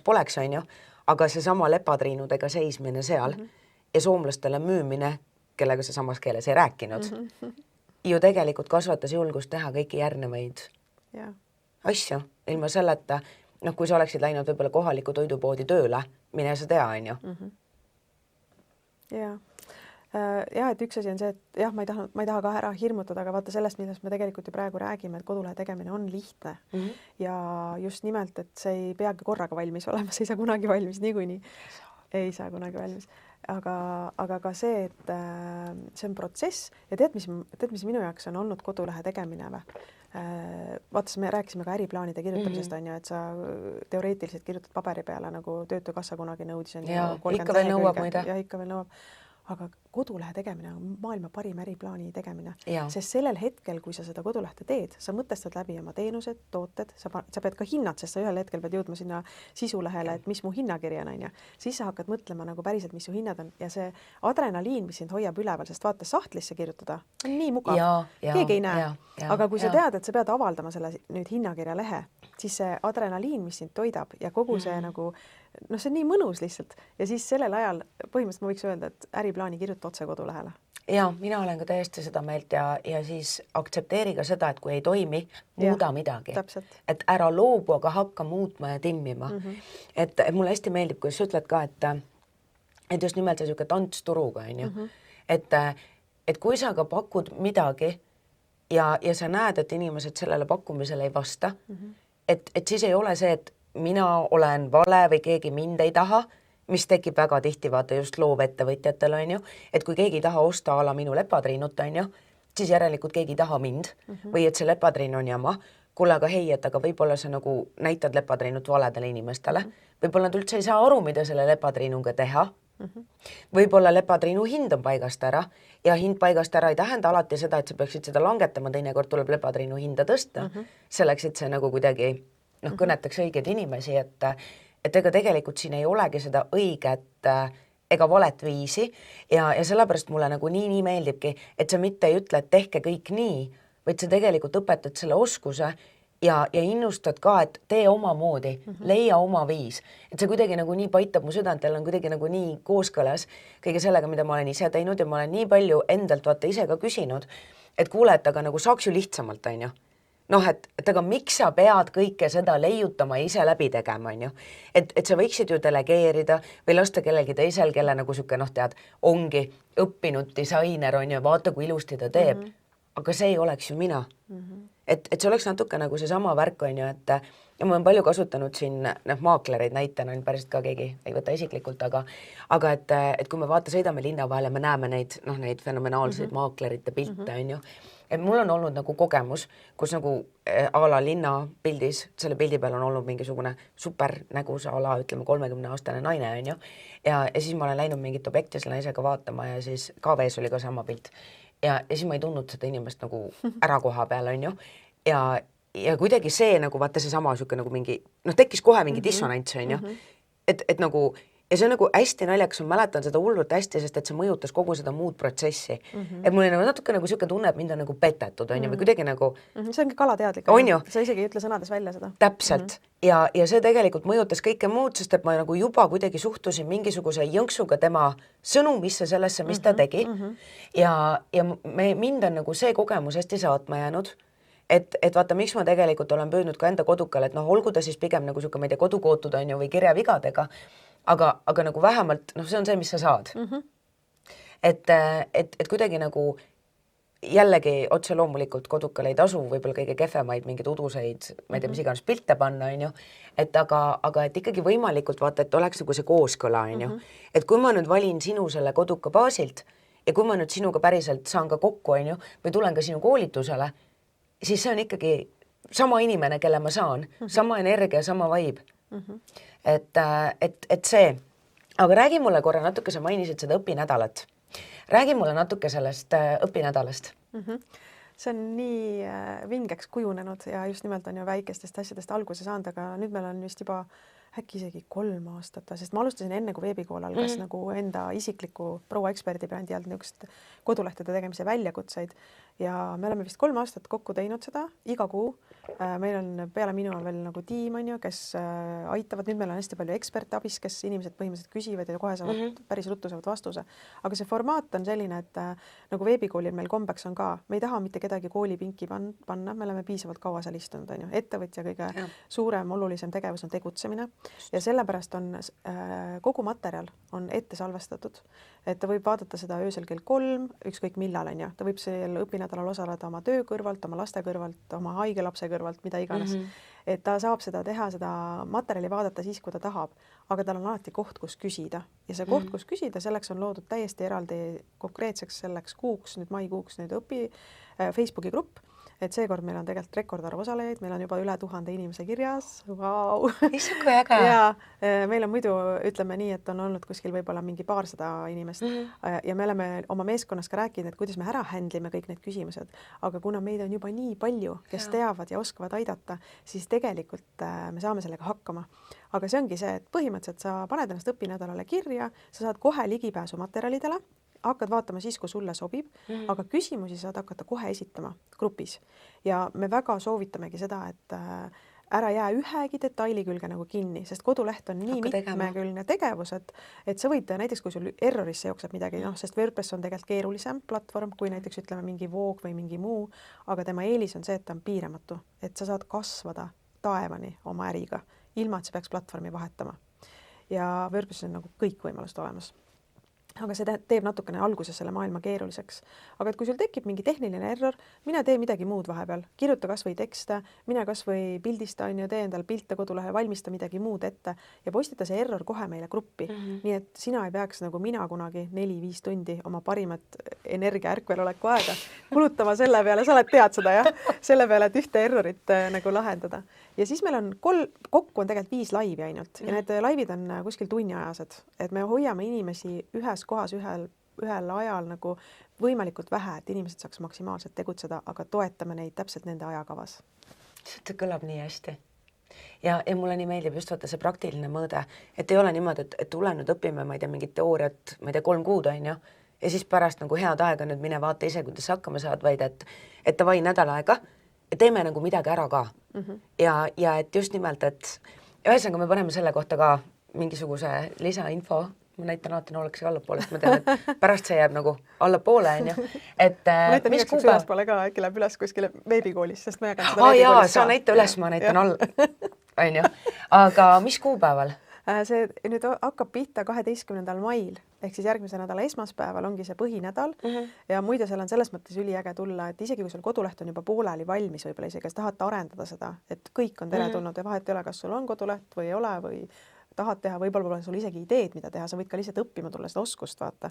poleks, on ju, aga seesama lepatriinudega seismine seal ja soomlastele müümine, kellega sa samas keeles ei rääkinud, ju tegelikult kasvatas julgust teha kõiki järgnevaid asju ilma selleta, kui sa oleksid läinud võib-olla kohaliku toidupoodi tööle, mine sa tea, on ju. Ja, et üks asi on see, et jah, ma ei taha ka ära hirmutada, aga vaata sellest, millest me tegelikult ju praegu räägime, et kodulehe tegemine on lihtne ja just nimelt, et see ei peagi korraga valmis olema, see ei saa kunagi valmis niikuinii. Ei saa kunagi valmis. Aga ka see, et see on protsess ja tead, mis minu jaoks on olnud kodulehe tegemine või? Vaatas, me rääkisime ka äriplaanide kirjutamisest, on ju, et sa teoreetiliselt kirjutad paberi peale, nagu Töötukassa kunagi nõudis. Ja, ikka veel nõuab muide. Ja ikka veel nõuab. Aga kodulehe tegemine on maailma parim äriplaani tegemine, sest sellel hetkel, kui sa seda kodulehte teed, sa mõtestad läbi oma teenused, tooted, sa pead ka hinnad, sest sa ühel hetkel pead jõudma sinna sisulehele, et mis mu hinnakiri on, siis sa hakkad mõtlema nagu päriselt, mis su hinnad on ja see adrenaliin, mis sind hoiab üleval, sest vaata sahtlisse kirjutada, on nii mugav, keegi ei näe, aga kui sa tead, et sa pead avaldama selle nüüd hinnakirja lehe, siis see adrenaliin, mis sind toidab ja kogu see nagu see on nii mõnus lihtsalt ja siis sellel ajal põhimõtteliselt ma võiks öelda, et äriplaani kirjuta otse kodulehele. Ja, mina olen ka täiesti seda meelt ja siis aktsepteeri ka seda, et kui ei toimi, muuda midagi. Täpselt. Et ära loobu, aga hakka muutma ja timmima. Et mulle hästi meeldib, kui sa ütled ka, et just nimelt see siuke tants turuga, on ju. Et kui sa ka pakud midagi ja sa näed, et inimesed sellele pakkumisele ei vasta, et siis ei ole see, et mina olen vale või keegi mind ei taha, mis tekib väga tihti vaata just loovettevõtjatel, on ju, et kui keegi ei taha osta ala minu lepatriinut, on ju, siis järelikult keegi ei taha mind või et see lepatriin on jama. Kuule, aga hei, et aga võib-olla sa nagu näitad lepatriinut valedele inimestele. Võib-olla nad üldse ei saa aru, mida selle lepatriinuga teha. Võib-olla lepatriinu hind on paigast ära ja hind paigast ära ei tähenda alati seda, et sa peaksid seda langetama, teinekord tuleb lepatriinu hinda tõsta selleks, et see nagu kuidagi kõnetaks õigeid inimesi, et ega tegelikult siin ei olegi seda õiget ega valet viisi ja sellepärast mulle nagu nii meeldibki, et sa mitte ei ütle, et tehke kõik nii, vaid sa tegelikult õpetad selle oskuse ja innustad ka, et tee omamoodi, leia oma viis. Et see kuidagi nagu nii paitab mu südantel on kuidagi nagu nii kooskõlas kõige sellega, mida ma olen ise teinud ja ma olen nii palju endalt vaata ise ka küsinud, et kuule, et aga nagu saaks ju lihtsamalt, on ju. Et aga miks sa pead kõike seda leiutama ja ise läbi tegema, on ju? Et sa võiksid ju delegeerida või lasta kellelgi teisel, kelle nagu siuke, tead, ongi õppinud disainer, on ju, vaata, kui ilusti ta teeb. Aga see ei oleks ju mina. Et see oleks natuke nagu see sama värk, on ju, et ja ma olen palju kasutanud siin maaklereid näitena, päriselt ka keegi ei võta isiklikult, aga et kui me sõidame linna vahel ja me näeme neid fenomenaalseid maaklerite pilte, on ju, et mul on olnud nagu kogemus, kus nagu ala linna pildis, selle pildi peal on olnud mingisugune super nägus ala, ütleme 30-aastane naine, on ju, ja siis ma olen läinud mingit objekti selle naisega vaatama ja siis KV-s oli ka sama pilt. Ja siis ma ei tundnud seda inimest nagu ära koha peal, on ju, ja kuidagi see nagu vaata see sama siuke nagu mingi, tekkis kohe mingi dissonants, on ju, et nagu ja see on nagu hästi naljakas, ma mäletan seda hullult hästi, sest et see mõjutas kogu seda muud protsessi. Et mul oli nagu natuke nagu siuke tunne, et mind on nagu petetud, on ju, või kuidagi nagu see ongi kalateadlik. On ju? Sa isegi ei ütle sõnades välja seda. Täpselt. Ja see tegelikult mõjutas kõike muud, sest et ma nagu juba kuidagi suhtusin mingisuguse jõnksuga tema sõnumisse sellesse, mis ta tegi. Ja mind on nagu see kogemus hästi saatma jäänud, et vaata, miks ma tegelikult olen püüdnud ka enda kodukale, et noh, olgu ta siis pigem nagu siuke, ma ei tea, kodukootud on ju, või kirjavigadega, aga nagu vähemalt, noh, see on see, mis sa saad. Et kuidagi nagu jällegi otse loomulikult kodukale ei tasu võib-olla kõige kehvemaid mingeid uduseid, ma ei tea, mis iganes pilte panna, on ju. Et aga et ikkagi võimalikult vaata, et oleks nagu see kooskõla, on ju. Et kui ma nüüd valin sinu selle koduka baasilt ja kui ma nüüd sinuga päriselt saan ka kokku, on ju, või tulen ka sinu koolitusele, siis see on ikkagi sama inimene, kelle ma saan, sama energia, sama vibe. Et see, aga räägi mulle korra natuke, sa mainisid seda õpinädalat. Räägi mulle natuke sellest õpinädalast. See on nii vingeks kujunenud ja just nimelt on ju väikestest asjadest alguse saanud, aga nüüd meil on vist juba äkki isegi 3 aastat, sest ma alustasin enne, kui veebikool algas nagu enda isikliku proua eksperdi brändi alt niisugust kodulehtede tegemise väljakutseid ja me oleme vist 3 aastat kokku teinud seda iga kuu. Meil on peale minu veel nagu tiim, on ju, kes aitavad. Nüüd meil on hästi palju eksperte abis, kes inimesed põhimõtteliselt küsivad ja kohe saavad päris ruttu saavad vastuse. Aga see formaat on selline, et nagu veebikoolil meil kombeks on ka, me ei taha mitte kedagi koolipinki panna, me oleme piisavalt kaua seal istunud, on ju. Ettevõtja kõige suurem, olulisem tegevus on tegutsemine ja sellepärast on kogu materjal on ette salvestatud, et ta võib vaadata seda öösel kell 3, ükskõik millal, on ju. Ta võib seal õpinädalal osaleda oma töö kõrvalt, oma laste kõrvalt, oma haige lapse kõrvalt, mida iganes. Et ta saab seda teha, seda materjali vaadata siis, kui ta tahab, aga tal on alati koht, kus küsida. Ja see koht, kus küsida, selleks on loodud täiesti eraldi konkreetseks selleks kuuks, nüüd maikuuks nüüd Facebooki grupp. Et seekord meil on tegelikult rekordarv osalejaid, meil on juba üle 1000 inimese kirjas. Vau! Issand, kui äge! Ja meil on muidu, ütleme nii, et on olnud kuskil võib-olla mingi 200 inimest ja me oleme oma meeskonnas ka rääkinud, et kuidas me ära händlime kõik need küsimused, aga kuna meid on juba nii palju, kes teavad ja oskavad aidata, siis tegelikult me saame sellega hakkama. Aga see ongi see, et põhimõtteliselt sa paned ennast õpinädalale kirja, sa saad kohe ligipääsu materjalidele, hakkad vaatama siis, kui sulle sobib, aga küsimusi saad hakata kohe esitama grupis. Ja me väga soovitamegi seda, et ära jää ühegi detaili külge nagu kinni, sest koduleht on nii mitmekülgne tegevus, et sa võid näiteks, kui sul errorisse jookseb midagi, sest WordPress on tegelikult keerulisem platvorm, kui näiteks ütleme mingi Voog või mingi muu, aga tema eelis on see, et ta on piiramatu, et sa saad kasvada taevani oma äriga, ilma et sa peaks platvormi vahetama. Ja WordPress on nagu kõik võimalused olemas. Aga see teeb natukene alguses selle maailma keeruliseks. Aga et kui sul tekib mingi tehniline error, mine tee midagi muud vahepeal. Kirjuta kas või tekste, mine kas või pildista, on ju, tee endale pilte kodulehe, valmista midagi muud ette ja postita see error kohe meile gruppi. Nii et sina ei peaks nagu mina kunagi 4-5 tundi oma parimat energia ärkveloleku aega kulutama selle peale, sa oled tead seda, jah? Selle peale, et ühte errorit nagu lahendada. Ja siis meil on kokku on tegelikult 5 laivi ainult ja need laivid on kuskil tunniajased, et me hoiame inimesi ühes kohas ühel ajal nagu võimalikult vähe, et inimesed saaks maksimaalselt tegutseda, aga toetame neid täpselt nende ajakavas. See kõlab nii hästi. Ja mulle nii meeldib just vaata see praktiline mõõde, et ei ole niimoodi, et tule nüüd õpime, ma ei tea, mingit teooriat, ma ei tea, 3 kuud, on ju, ja siis pärast nagu head aega nüüd mine vaata ise, kuidas sa hakkama saad, vaid et davai nädal aega ja teeme nagu midagi ära ka. Ja et just nimelt, et ühesõnaga me paneme selle kohta ka mingisuguse lisainfo, ma näitan alati noolekesi allapoole, sest ma tean, et pärast see jääb nagu allapoole, on ju. Ma näitan mis kuupäev? Ülespoole ka, äkki läheb üles kuskile veebikoolis, sest ma jagan seda veebikoolis ka. Sa näita üles, ma näitan all, on ju. Aga mis kuupäeval? See nüüd hakkab pihta 12. mail, ehk siis järgmise nädala esmaspäeval ongi see põhinädal ja muide seal on selles mõttes üliäge tulla, et isegi kui sul koduleht on juba pooleli valmis, võib-olla isegi, kas tahate arendada seda, et kõik on teretulnud ja vahet ei ole, kas sul on koduleht või ei ole või tahad teha, võib-olla pole sul isegi ideed, mida teha, sa võid ka lihtsalt õppima tulla seda oskust, vaata.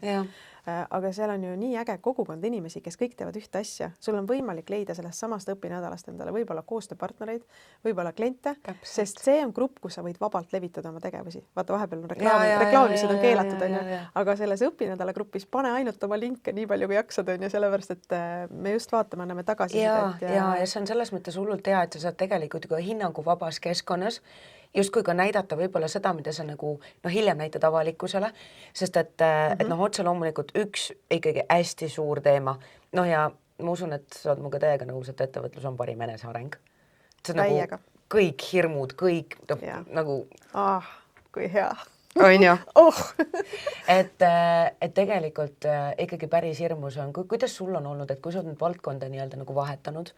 Aga seal on ju nii äge kogukond inimesi, kes kõik teevad ühte asja. Sul on võimalik leida sellest samast õpinädalast endale võib-olla koostööpartnereid, võib-olla kliente, sest see on grupp, kus sa võid vabalt levitada oma tegevusi. Vaata, vahepeal on reklaamimised on keelatud, aga selles õpinädala grupis pane ainult oma linke nii palju, kui jaksad, on ju, sellepärast, et me just vaatame, anname tagasi. Ja see on selles mõttes hullult hea, et sa saad tegelikult ka hinnangu vabas keskkonnas justkui ka näidata võib-olla seda, mida sa nagu hiljem näitad avalikkusele, sest et otse loomulikult üks ikkagi hästi suur teema, ja ma usun, et sa oled muga täiega nõus, et ettevõtlus on parim eneseareng. See on Täiega. nagu kõik hirmud, kõik nagu kui hea. On ju? Oh. et tegelikult ikkagi päris hirmus on. Kuidas sul on olnud, et kui sa oled nüüd valdkonda nii-öelda nagu vahetanud,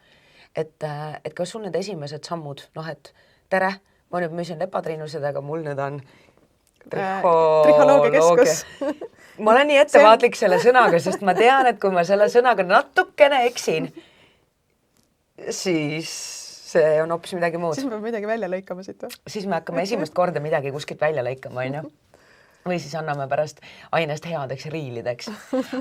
et kas sul need esimesed sammud, et tere, ma nüüd müüsin lepatriinused, aga mul nüüd on trihholoogia keskus. Ma olen nii ettevaatlik selle sõnaga, sest ma tean, et kui ma selle sõnaga natukene eksin, siis see on hoopis midagi muud. Siis me peame midagi välja lõikama siit. Siis me hakkame esimest korda midagi kuskilt välja lõikama, on ju? Või siis anname pärast ainest headeks riilideks.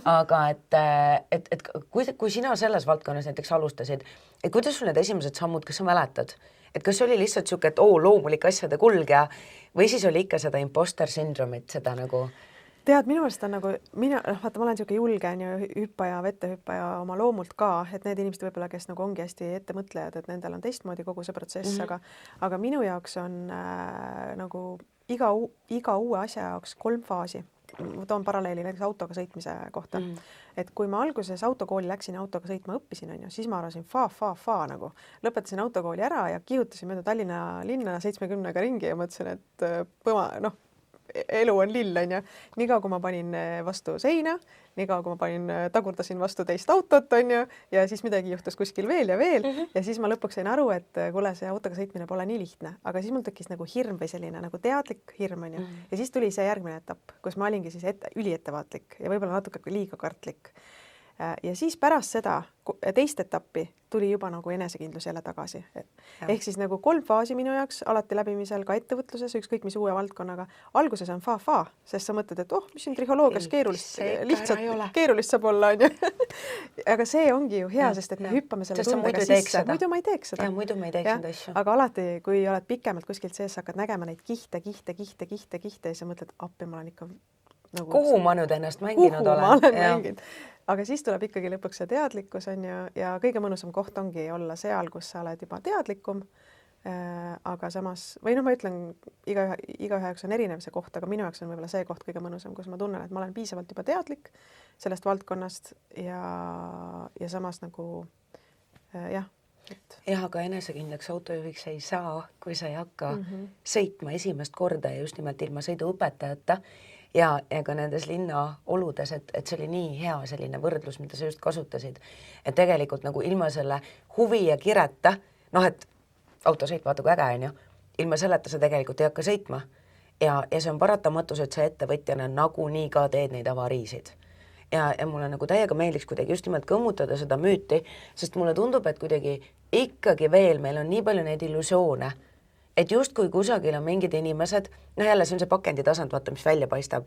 Aga et kui sina selles valdkonnas näiteks alustasid, et kuidas sul need esimesed sammud, kas sa mäletad? Et kas oli lihtsalt siuke, et loomulik asjade kulge või siis oli ikka seda imposter syndromit, seda nagu... Tead, minu arust on nagu, vaata, ma olen siuke julge hüppaja, vettehüppaja oma loomult ka, et need inimesed võib-olla, kes nagu ongi hästi ettemõtlejad, et nendel on teistmoodi kogu see protsess, aga minu jaoks on nagu iga uue asja jaoks 3 faasi. Ma toon paralleeli näiteks autoga sõitmise kohta. Et kui ma alguses autokooli läksin autoga sõitma õppisin, siis ma arvasin nagu. Lõpetasin autokooli ära ja kihutasin mööda Tallinna linna 70-ga ringi ja mõtlesin, et elu on lill, on ju. Niikaua, kui ma panin vastu seina, niikaua, kui ma tagurdasin vastu teist autot, on ju, ja siis midagi juhtus kuskil veel ja veel. Ja siis ma lõpuks sain aru, et kuule, see autoga sõitmine pole nii lihtne. Aga siis mul tekkis nagu hirm või selline nagu teadlik hirm, on ju. Ja siis tuli see järgmine etapp, kus ma olingi siis üliettevaatlik ja võib-olla natuke liiga kartlik. Ja siis pärast seda teist etappi tuli juba nagu enesekindlus jälle tagasi. Ehk siis nagu 3 faasi minu jaoks alati läbimisel ka ettevõtluses, ükskõik mis uue valdkonnaga. Alguses on fa, sest sa mõtled, et mis siin trihholoogias keerulist saab olla, on ju. Aga see ongi ju hea, sest et me hüppame selle tundega sisse. Muidu ma ei teeks seda. Muidu ma ei teeks seda asju. Aga alati, kui oled pikemalt kuskilt sees, hakkad nägema neid kihte ja sa mõtled, appi ma olen ikka nagu... Kuhu ma nüüd ennast mänginud olen? Aga siis tuleb ikkagi lõpuks see teadlikkus, on ju, ja kõige mõnusam koht ongi olla seal, kus sa oled juba teadlikum, aga samas, või ma ütlen, igaüheks on erinev see koht, aga minu jaoks on võib-olla see koht kõige mõnusam, kus ma tunnen, et ma olen piisavalt juba teadlik sellest valdkonnast ja samas nagu jah. Aga enesekindlaks autojuhiks ei saa, kui sa ei hakka sõitma esimest korda ja just nimelt ilma sõiduõpetajata. Ja ka nendes linna oludes, et see oli nii hea selline võrdlus, mida sa just kasutasid, et tegelikult nagu ilma selle huvi ja kireta, et autosõit vaata kui äge on ju, ilma selleta sa tegelikult ei hakka sõitma ja see on paratamatus, et see ettevõtjana nagu nii ka teed neid avariisid. Ja mulle nagu täiega meeldiks kuidagi just nimelt kõmmutada seda müüti, sest mulle tundub, et kuidagi ikkagi veel meil on nii palju neid illusioone, et justkui kusagil on mingid inimesed, jälle see on see pakendi tasand, vaata, mis välja paistab,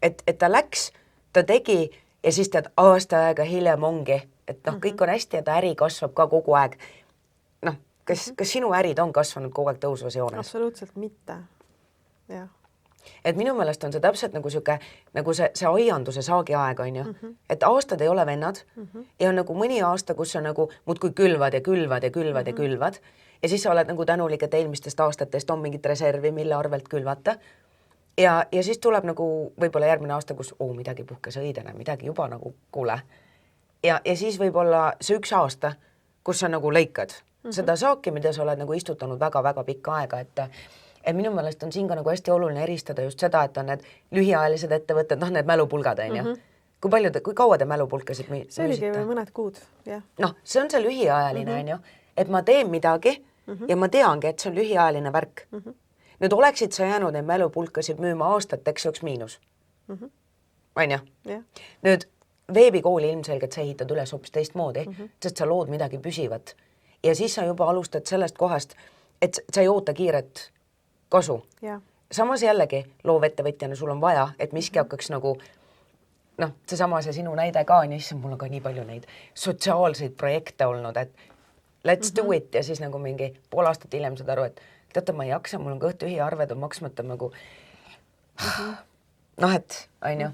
et ta läks, ta tegi ja siis tead aasta aega hiljem ongi, et kõik on hästi ja ta äri kasvab ka kogu aeg. Kas sinu ärid on kasvanud kogu aeg tõusvas joones? Absoluutselt mitte, jah. Et minu meelest on see täpselt nagu see aianduse saagi aeg, on ju. Et aastad ei ole vennad ja on nagu mõni aasta, kus sa nagu muudkui külvad ja siis sa oled nagu tänulik, et eelmistest aastatest on mingit reservi, mille arvelt külvata. Ja siis tuleb nagu võib-olla järgmine aasta, kus midagi puhkes õidena, midagi juba nagu kuule. Ja siis võib-olla see 1 aasta, kus sa nagu lõikad seda saaki, mida sa oled nagu istutanud väga-väga pikka aega, et minu meelest on siin ka nagu hästi oluline eristada just seda, et on need lühiajalised ettevõtted, need mälupulgad, on ju. Kui kaua te mälupulkasid müüsite? See oligi mõned kuud, jah. See on see lühiajaline, on ju, et ma teen midagi ja ma teangi, et see on lühiajaline värk. Nüüd oleksid sa jäänud neid mälupulkasid müüma aastateks, see oleks miinus. On ju? Nüüd veebikooli ilmselgelt sa ehitad üles hoopis teistmoodi, sest sa lood midagi püsivat. Ja siis sa juba alustad sellest kohast, et sa ei oota kiiret kasu. Samas jällegi loovettevõtjana sul on vaja, et miski hakkaks nagu seesama see sinu näide ka on, mul on ka nii palju neid sotsiaalseid projekte olnud, et let's do it ja siis nagu mingi pool aastat hiljem saad aru, et teate, ma ei jaksa, mul on kõht tühi, arved on maksmata nagu et on ju,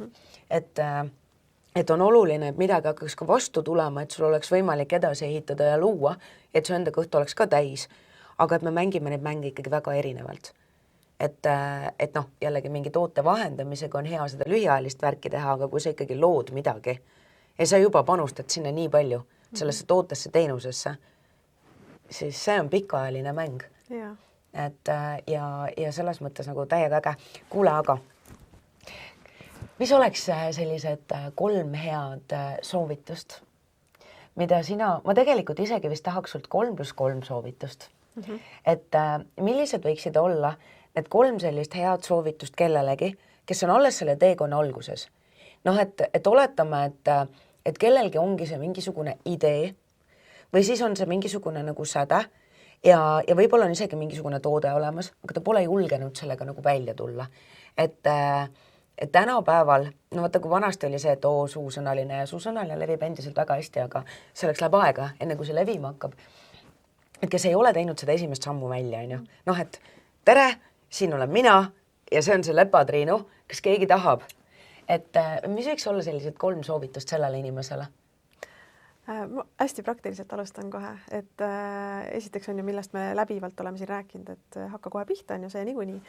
et on oluline, et midagi hakkaks ka vastu tulema, et sul oleks võimalik edasi ehitada ja luua, et su enda kõht oleks ka täis, aga et me mängime neid mänge ikkagi väga erinevalt. et noh, jällegi mingi toote vahendamisega on hea seda lühiajalist värki teha, aga kui sa ikkagi lood midagi ja sa juba panustad sinna nii palju sellesse tootesse, teenusesse, siis see on pikaajaline mäng. Ja. Et ja selles mõttes nagu täiega äge. Kuule, aga mis oleks sellised 3 head soovitust, mida ma tegelikult isegi vist tahaks sult 3+3 soovitust. Et millised võiksid olla need 3 sellist head soovitust kellelegi, kes on alles selle teekonna alguses? Noh, et oletame, et kellelgi ongi see mingisugune idee või siis on see mingisugune nagu säde ja võib-olla on isegi mingisugune toode olemas, aga ta pole julgenud sellega nagu välja tulla. Et tänapäeval, no vaata, kui vanasti oli see, et suusõnaline ja suusõnaline levib endiselt väga hästi, aga selleks läheb aega, enne kui see levima hakkab. Et kes ei ole teinud seda esimest sammu välja, on ju. Noh, et tere, siin olen mina ja see on see Lepatriinu, kes keegi tahab. Et mis võiks olla sellised 3 soovitust sellele inimesele? Ma hästi praktiliselt alustan kohe, et esiteks on ju, millest me läbivalt oleme siin rääkinud, et hakka kohe pihta, on ju see niikuinii,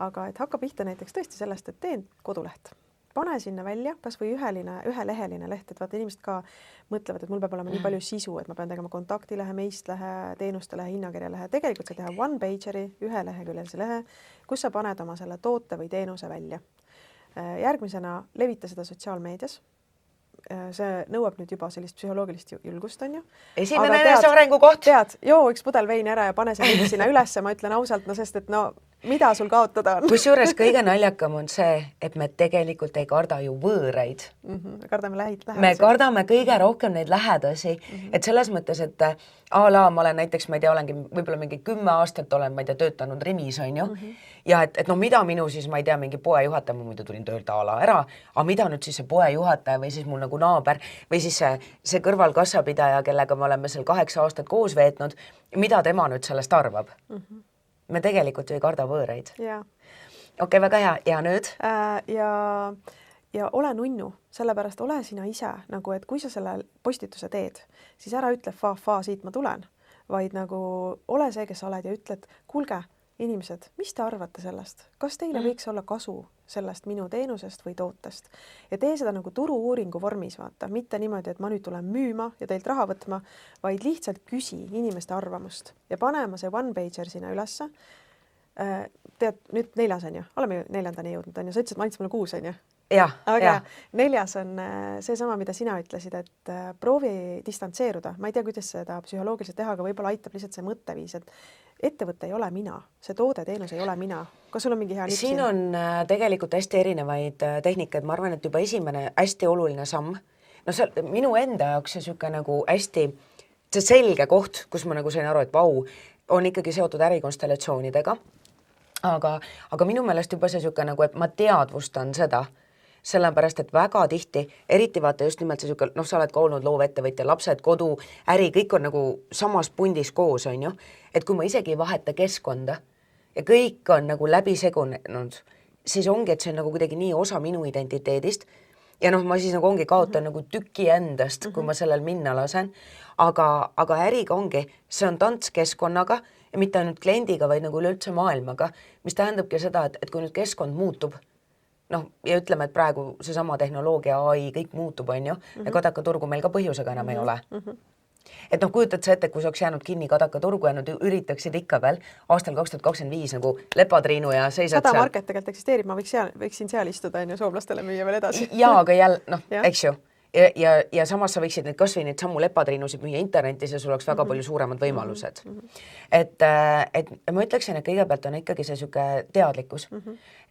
aga et hakka pihta näiteks tõesti sellest, et teen koduleht. Pane sinna välja kas või üheleheline leht, et vaata inimesed ka mõtlevad, et mul peab olema nii palju sisu, et ma pean tegema kontaktilehe, meistlehe, teenuste lehe, hinnakirjalehe. Tegelikult sa teha one-pageri, 1 leheküljelise lehe, kus sa paned oma selle toote või teenuse välja. Järgmisena levita seda sotsiaalmeedias. See nõuab nüüd juba sellist psühholoogilist julgust, on ju. Esimene arengu koht. Tead, joo üks pudel veini ära ja pane see nüüd sinna ülesse, ma ütlen ausalt, no sest, et no mida sul kaotada on? Kusjuures kõige naljakam on see, et me tegelikult ei karda ju võõraid. Kardame lähedasi. Me kardame kõige rohkem neid lähedasi, et selles mõttes, et ma olen näiteks, ma ei tea, olengi võib-olla mingi 10 aastat olen, ma ei tea, töötanud Rimis, on ju. Ja et no mida minu siis, ma ei tea, mingi poejuhataja, ma muidu tulin töölt ära, aga mida nüüd siis see poejuhataja või siis mul nagu naaber või siis see kõrvalkassapidaja, kellega me oleme seal 8 aastat koos veetnud, mida tema nüüd sellest arvab? Me tegelikult ju ei karda võõraid. Okei, väga hea. Ja nüüd? Ja ole nunnu, sellepärast ole sina ise, nagu, et kui sa selle postituse teed, siis ära ütle siit ma tulen, vaid nagu ole see, kes sa oled ja ütled, kuulge, inimesed, mis te arvate sellest? Kas teile võiks olla kasu sellest minu teenusest või tootest? Ja tee seda nagu turu-uuringu vormis, vaata, mitte niimoodi, et ma nüüd tulen müüma ja teilt raha võtma, vaid lihtsalt küsi inimeste arvamust ja panema see one-pager sinna ülesse. Tead, nüüd 4. on ju, oleme 4. jõudnud, on ju, sa ütlesid, ma andsin mulle 6, on ju? Aga 4. on seesama, mida sina ütlesid, et proovi distantseeruda. Ma ei tea, kuidas seda psühholoogiliselt teha, aga võib-olla aitab lihtsalt see mõtteviis, et ettevõte ei ole mina, see toode, teenus ei ole mina. Kas sul on mingi hea nips? Siin on tegelikult hästi erinevaid tehnikaid. Ma arvan, et juba esimene hästi oluline samm. No see, minu enda jaoks see siuke nagu hästi see selge koht, kus ma nagu sain aru, et vau, on ikkagi seotud ärikonstellatsioonidega. Aga minu meelest juba see siuke nagu, et ma teadvustan seda, sellepärast, et väga tihti, eriti vaata just nimelt see siuke, sa oled ka olnud loovettevõtja, lapsed, kodu, äri, kõik on nagu samas pundis koos, on ju. Et kui ma isegi ei vaheta keskkonda ja kõik on nagu läbi segunenud, siis ongi, et see on nagu kuidagi nii osa minu identiteedist ja ma siis nagu ongi kaotan nagu tüki endast, kui ma sellel minna lasen. Aga äriga ongi, see on tants keskkonnaga ja mitte ainult kliendiga, vaid nagu üleüldse maailmaga, mis tähendabki seda, et kui nüüd keskkond muutub, ja ütleme, et praegu seesama tehnoloogia, AI, kõik muutub, on ju, ja kadakaturgu meil ka põhjusega enam ei ole. Et kujutad sa ette, kui sa oleks jäänud kinni kadakaturgu ja nüüd üritaksid ikka veel aastal 2025 nagu Lepatriinu ja seisad 100 market tegelikult eksisteerib, ma võiksin seal istuda, on ju, soomlastele müüa veel edasi. Jaa, aga jälle, eks ju. Ja samas sa võiksid kas või neid sammu Lepatriinusid müüa internetis ja sul oleks väga palju suuremad võimalused. Et ma ütleksin, et kõigepealt on ikkagi see siuke teadlikkus.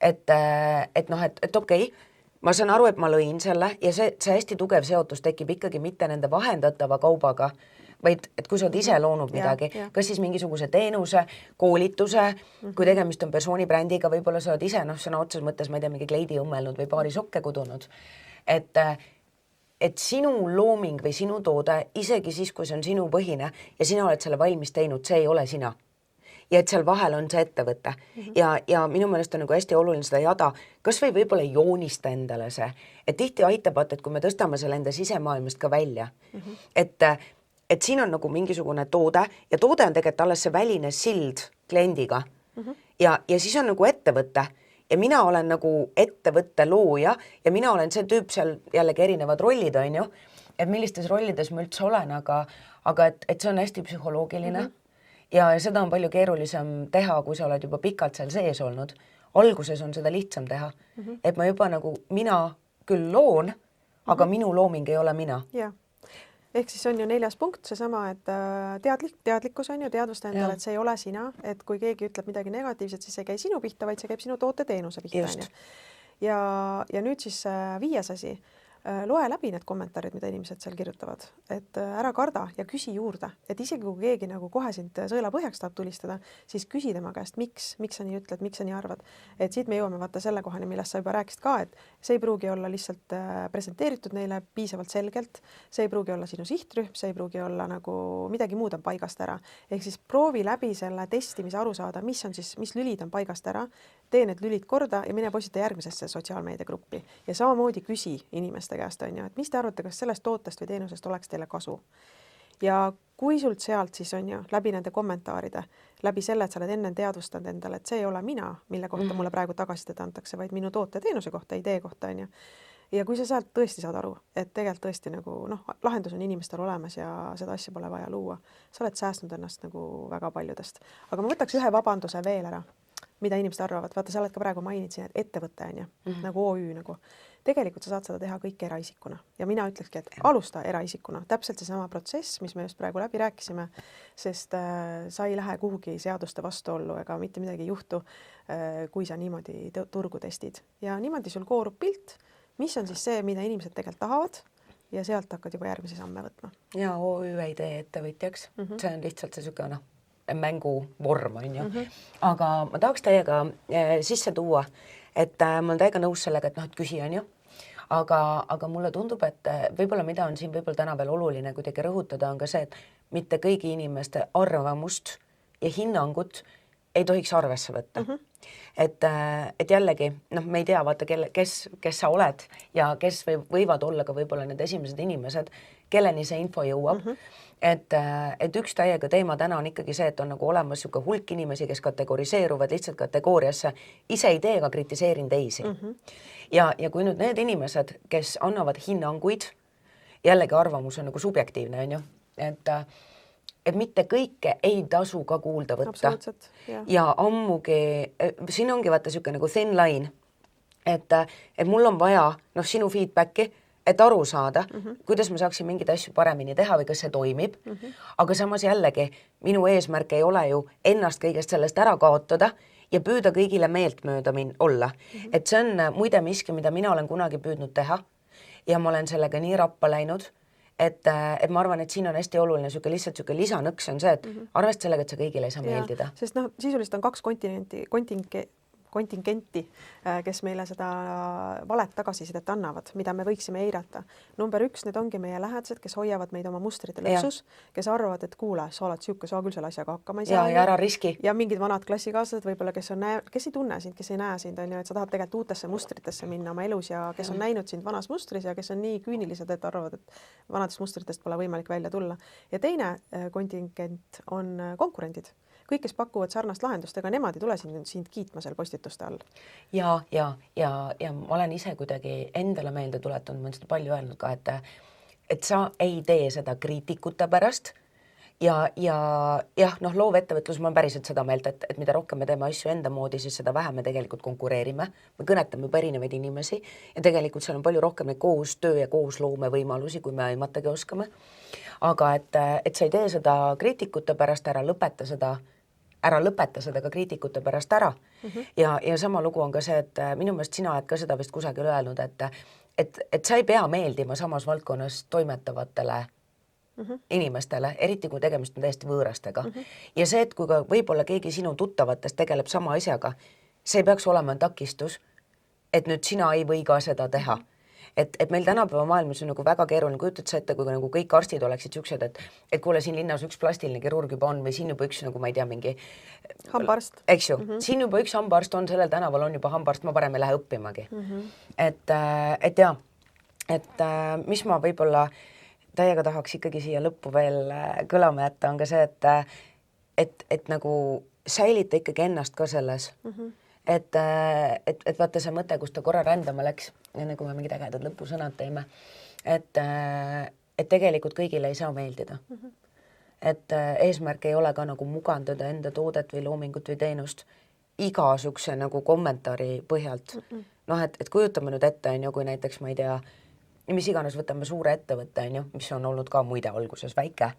Et okei, ma saan aru, et ma lõin selle ja see hästi tugev seotus tekib ikkagi mitte nende vahendatava kaubaga, vaid et kui sa oled ise loonud midagi, kas siis mingisuguse teenuse, koolituse, kui tegemist on persoonibrändiga, võib-olla sa oled ise, sõna otses mõttes, ma ei tea, mingi kleidi õmmelnud või paari sokke kudunud. Et sinu looming või sinu toode, isegi siis, kui see on sinu põhine ja sina oled selle valmis teinud, see ei ole sina. Ja et seal vahel on see ettevõte. Ja minu meelest on nagu hästi oluline seda jada, kas või võib-olla joonista endale see. Et tihti aitab, et kui me tõstame selle enda sisemaailmast ka välja. Et siin on nagu mingisugune toode ja toode on tegelikult alles see väline sild kliendiga. ja siis on nagu ettevõte ja mina olen nagu ettevõtte looja ja mina olen see tüüp seal jällegi erinevad rollid, on ju, et millistes rollides ma üldse olen, aga et see on hästi psühholoogiline ja seda on palju keerulisem teha, kui sa oled juba pikalt seal sees olnud. Alguses on seda lihtsam teha, et ma juba nagu mina küll loon, aga minu looming ei ole mina. Jah. Ehk siis on ju 4. punkt, seesama, et teadlikkus on ju, teadvusta endale, et see ei ole sina, et kui keegi ütleb midagi negatiivset, siis see ei käi sinu pihta, vaid see käib sinu toote-teenuse pihta. Just. Ja nüüd siis 5. asi, loe läbi need kommentaarid, mida inimesed seal kirjutavad, et ära karda ja küsi juurde, et isegi kui keegi nagu kohe sind sõela põhjaks tahab tulistada, siis küsi tema käest, miks sa nii ütled, miks sa nii arvad. Et siit me jõuame vaata selle kohani, millest sa juba rääkisid ka, et see ei pruugi olla lihtsalt presenteeritud neile piisavalt selgelt, see ei pruugi olla sinu sihtrühm, see ei pruugi olla nagu midagi muud on paigast ära. Ehk siis proovi läbi selle testimise aru saada, mis lülid on paigast ära, tee need lülid korda ja mine postita järgmisesse sotsiaalmeediagruppi ja samamoodi küsi inimeste käest, on ju, et mis te arvate, kas sellest tootest või teenusest oleks teile kasu. Ja kui sult sealt siis on ju läbi nende kommentaaride, läbi selle, et sa oled enne teadvustanud endale, et see ei ole mina, mille kohta mulle praegu tagasisidet antakse, vaid minu toote teenuse kohta, idee kohta, on ju. Ja kui sa sealt tõesti saad aru, et tegelikult tõesti nagu lahendus on inimestel olemas ja seda asja pole vaja luua, sa oled säästnud ennast nagu väga paljudest. Aga ma võtaks ühe vabanduse veel ära, mida inimesed arvavad. Vaata, sa oled ka praegu maininud siin, et ettevõte on ju, nagu OÜ nagu. Tegelikult sa saad seda teha kõik eraisikuna ja mina ütlekski, et alusta eraisikuna. Täpselt seesama protsess, mis me just praegu läbi rääkisime, sest sa ei lähe kuhugi seaduste vastuollu ega mitte midagi ei juhtu, kui sa niimoodi turgu testid. Ja niimoodi sul koorub pilt, mis on siis see, mida inimesed tegelikult tahavad ja sealt hakkad juba järgmisi samme võtma. Ja OÜ ei tee ettevõtjaks. See on lihtsalt see niisugune mänguvorm, on ju. Aga ma tahaks teiega sisse tuua, et ma olen täiega nõus sellega, et küsi on ju. Aga mulle tundub, et võib-olla mida on siin võib-olla täna veel oluline kuidagi rõhutada, on ka see, et mitte kõigi inimeste arvamust ja hinnangut ei tohiks arvesse võtta. Et jällegi, me ei tea, vaata, kes sa oled ja kes võivad olla ka võib-olla need esimesed inimesed, kelleni see info jõuab. Et üks täiega teema täna on ikkagi see, et on nagu olemas niisugune hulk inimesi, kes kategoriseeruvad lihtsalt kategooriasse, ise ei tee, aga kritiseerin teisi. Ja kui nüüd need inimesed, kes annavad hinnanguid, jällegi arvamus on nagu subjektiivne, on ju, et mitte kõike ei tasu ka kuulda võtta. Ja ammugi, siin ongi vaata niisugune nagu thin line, et mul on vaja sinu feedbacki, et aru saada, kuidas ma saaksin mingeid asju paremini teha või kas see toimib. Aga samas jällegi, minu eesmärk ei ole ju ennast kõigest sellest ära kaotada ja püüda kõigile meeltmööda olla. Et see on muide miski, mida mina olen kunagi püüdnud teha ja ma olen sellega nii rappa läinud, et ma arvan, et siin on hästi oluline lihtsalt lisanõks on see, et arvest sellega, et see kõigile ei saa meeldida. Sest sisuliselt on 2 kontingenti, kes meile seda valet tagasisidet annavad, mida me võiksime eirata. Number 1, need ongi meie lähedased, kes hoiavad meid oma mustrite lõksus, kes arvavad, et kuule, sa oled siuke, sa küll selle asjaga hakkama ei saa. Ja ära riski. Ja mingid vanad klassikaaslased võib-olla, kes ei tunne sind, kes ei näe sind, on ju, et sa tahad tegelikult uutesse mustritesse minna oma elus ja kes on näinud sind vanas mustris ja kes on nii küünilised, et arvavad, et vanadest mustritest pole võimalik välja tulla. Ja teine kontingent on konkurendid. Kõik, kes pakuvad sarnast lahendust, ega nemad ei tule sind kiitma seal postituste all. Ja ma olen ise kuidagi endale meelde tuletanud, ma olen seda palju öelnud ka, et sa ei tee seda kriitikute pärast ja loov ettevõtlus, ma olen päriselt seda meelt, et mida rohkem me teeme asju enda moodi, siis seda vähem me tegelikult konkureerime. Me kõnetame juba erinevaid inimesi ja tegelikult seal on palju rohkem neid koostöö ja koosloome võimalusi, kui me aimatagi oskame. Aga et sa ei tee seda kriitikute pärast, ära lõpeta seda ka kriitikute pärast ära. Ja sama lugu on ka see, et minu meelest sina oled ka seda vist kusagil öelnud, et sa ei pea meeldima samas valdkonnas toimetavatele inimestele, eriti kui tegemist on täiesti võõrastega. Ja see, et kui ka võib-olla keegi sinu tuttavatest tegeleb sama asjaga, see ei peaks olema takistus, et nüüd sina ei või ka seda teha. Et meil tänapäeva maailmas on nagu väga keeruline, kujutad sa ette, kui nagu kõik arstid oleksid siuksed, et kuule, siin linnas üks plastiline kirurg juba on või siin juba üks nagu ma ei tea, mingi hambaarst. Eks ju, siin juba üks hambaarst on, sellel tänaval on juba hambaarst, ma parem ei lähe õppimagi. Et mis ma võib-olla täiega tahaks ikkagi siia lõppu veel kõlama jätta, on ka see, et nagu säilita ikkagi ennast ka selles. Et vaata see mõte, kus ta korra rändama läks, enne kui me mingid ägedad lõpusõnad teeme, et tegelikult kõigile ei saa meeldida. Et eesmärk ei ole ka nagu mugandada enda toodet või loomingut või teenust igasuguse nagu kommentaari põhjalt. Noh, et kujutame nüüd ette, on ju, kui näiteks, ma ei tea, mis iganes võtame suure ettevõtte, on ju, mis on olnud ka muide alguses väike.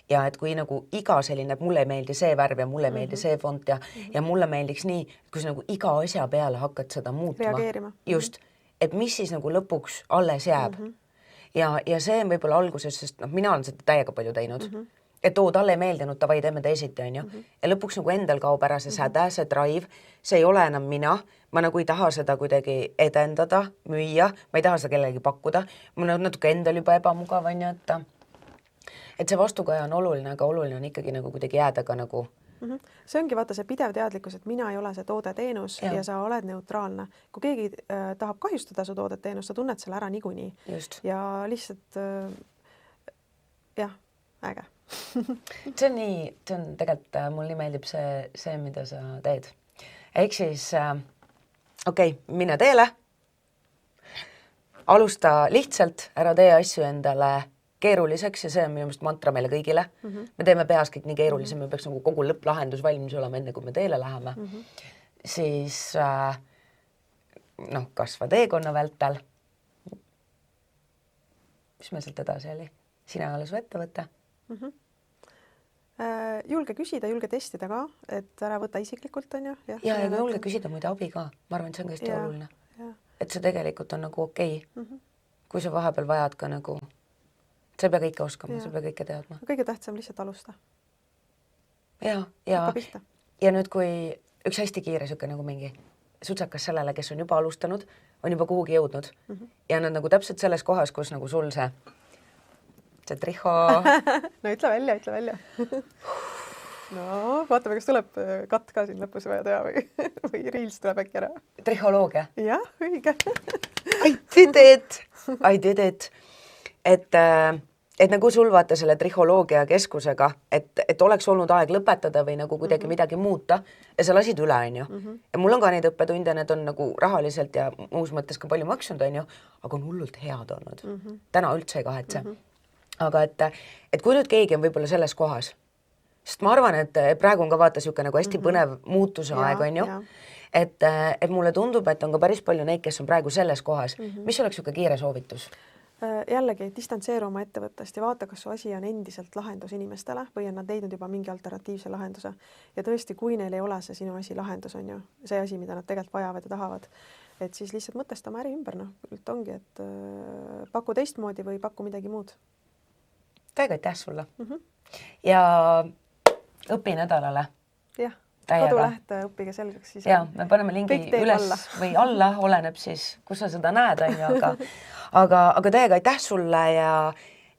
Ja et kui nagu iga selline, et mulle ei meeldi see värv ja mulle ei meeldi see font ja mulle meeldiks nii, kui sa nagu iga asja peale hakkad seda muutma. Reageerima. Just, et mis siis nagu lõpuks alles jääb. Ja see on võib-olla alguses, sest mina olen seda täiega palju teinud. Et talle ei meeldinud, tavai teeme teisiti, on ju. Ja lõpuks nagu endal kaob ära see säde, see drive, see ei ole enam mina. Ma nagu ei taha seda kuidagi edendada, müüa, ma ei taha seda kellegi pakkuda. Mul on natuke endal juba ebamugav, on ju, et see vastukaja on oluline, aga oluline on ikkagi nagu kuidagi jääda ka nagu. See ongi vaata see pidev teadlikkus, et mina ei ole see toode-teenus ja sa oled neutraalne. Kui keegi tahab kahjustada su toodet-teenust, sa tunned selle ära niikuinii. Just. Ja lihtsalt äge. See on nii, tegelikult mul nii meeldib see, mida sa teed. Ehk siis, mine teele, alusta lihtsalt, ära tee asju endale keeruliseks ja see on minu meelest mantra meile kõigile. Me teeme peas kõik nii keerulise, me peaks nagu kogu lõpplahendus valmis olema enne, kui me teele läheme. Siis kasva teekonna vältel. Mis meil sealt edasi oli? Sina alles vette võtta? Julge küsida, julge testida ka, et ära võta isiklikult, on ju. Ja julge küsida muide abi ka. Ma arvan, et see on hästi oluline. Et see tegelikult on nagu okei. Kui sa vahepeal vajad ka nagu sa ei pea kõike oskama, sa ei pea kõike teadma. Kõige tähtsam lihtsalt alusta. Ja nüüd, kui üks hästi kiire süke nagu mingi sutsakas sellele, kes on juba alustanud, on juba kuhugi jõudnud ja nad nagu täpselt selles kohas, kus nagu sul see triho. No ütle välja. No, vaatame, kas tuleb katt ka siin lõpus vaja teha või reels tuleb äkki ära. Triholoogia. Jah, õige. I did it. Et nagu sul vaata selle triholoogia keskusega, et oleks olnud aeg lõpetada või nagu kuidagi midagi muuta ja sa lasid üle, on ju. Ja mul on ka neid õppetunde, need on nagu rahaliselt ja muus mõttes ka palju maksnud, on ju, aga on hullult head olnud. Täna üldse ei kahetse. Aga et kui nüüd keegi on võib-olla selles kohas, sest ma arvan, et praegu on ka vaata siuke nagu hästi põnev muutuse aeg, on ju. Et mulle tundub, et on ka päris palju neid, kes on praegu selles kohas. Mis oleks siuke kiire soovitus? Jällegi distantseeru oma ettevõttest ja vaata, kas su asi on endiselt lahendus inimestele või on nad leidnud juba mingi alternatiivse lahenduse. Ja tõesti, kui neil ei ole see sinu asi lahendus, on ju, see asi, mida nad tegelikult vajavad ja tahavad, et siis lihtsalt mõtesta oma äri ümber, Ült ongi, et paku teistmoodi või paku midagi muud. Täiega aitäh sulle. Ja õpi nädalale. Jah, koduleht õppige selgeks. Siis me paneme lingi üles või alla, oleneb siis, kus sa seda näed, on ju, aga täiega aitäh sulle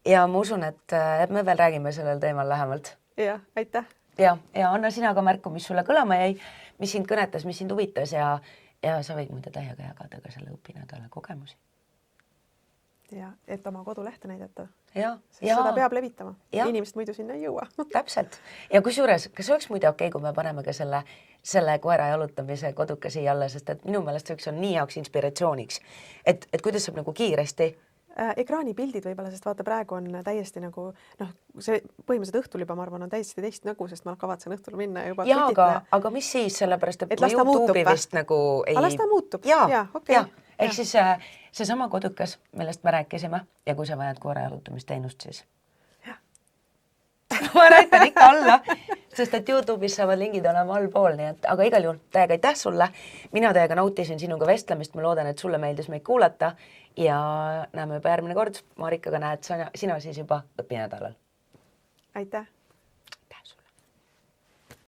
ja ma usun, et me veel räägime sellel teemal lähemalt. Ja, aitäh. Ja anna sina ka märku, mis sulle kõlama jäi, mis sind kõnetas, mis sind huvitas ja sa võid muide täiega jagada ka selle õpinädala kogemusi. Ja et oma kodulehte näidata. Sest seda peab levitama. Inimest muidu sinna ei jõua. Täpselt. Ja kusjuures, kas oleks muide okei, kui me paneme ka selle koera jalutamise koduka siia alla, sest et minu meelest see on nii jaoks inspiratsiooniks, et kuidas saab nagu kiiresti ekraanipildid võib-olla, sest vaata, praegu on täiesti nagu, see põhimõtteliselt õhtul juba, ma arvan, on täiesti teist nägu, sest ma kavatsen õhtul minna juba. Aga mis siis, sellepärast, et YouTube'i vist nagu ei... Las ta muutub. Ehk siis seesama kodukas, millest me rääkisime ja kui sa vajad koera jalutamisteenust, siis ma näitan ikka alla, sest et YouTube'is saavad lingid olema allpool, nii et, aga igal juhul täiega aitäh sulle. Mina täiega nautisin sinuga vestlemist, ma loodan, et sulle meeldis meid kuulata ja näeme juba järgmine kord. Marikaga näed sina siis juba õpinädalal. Aitäh!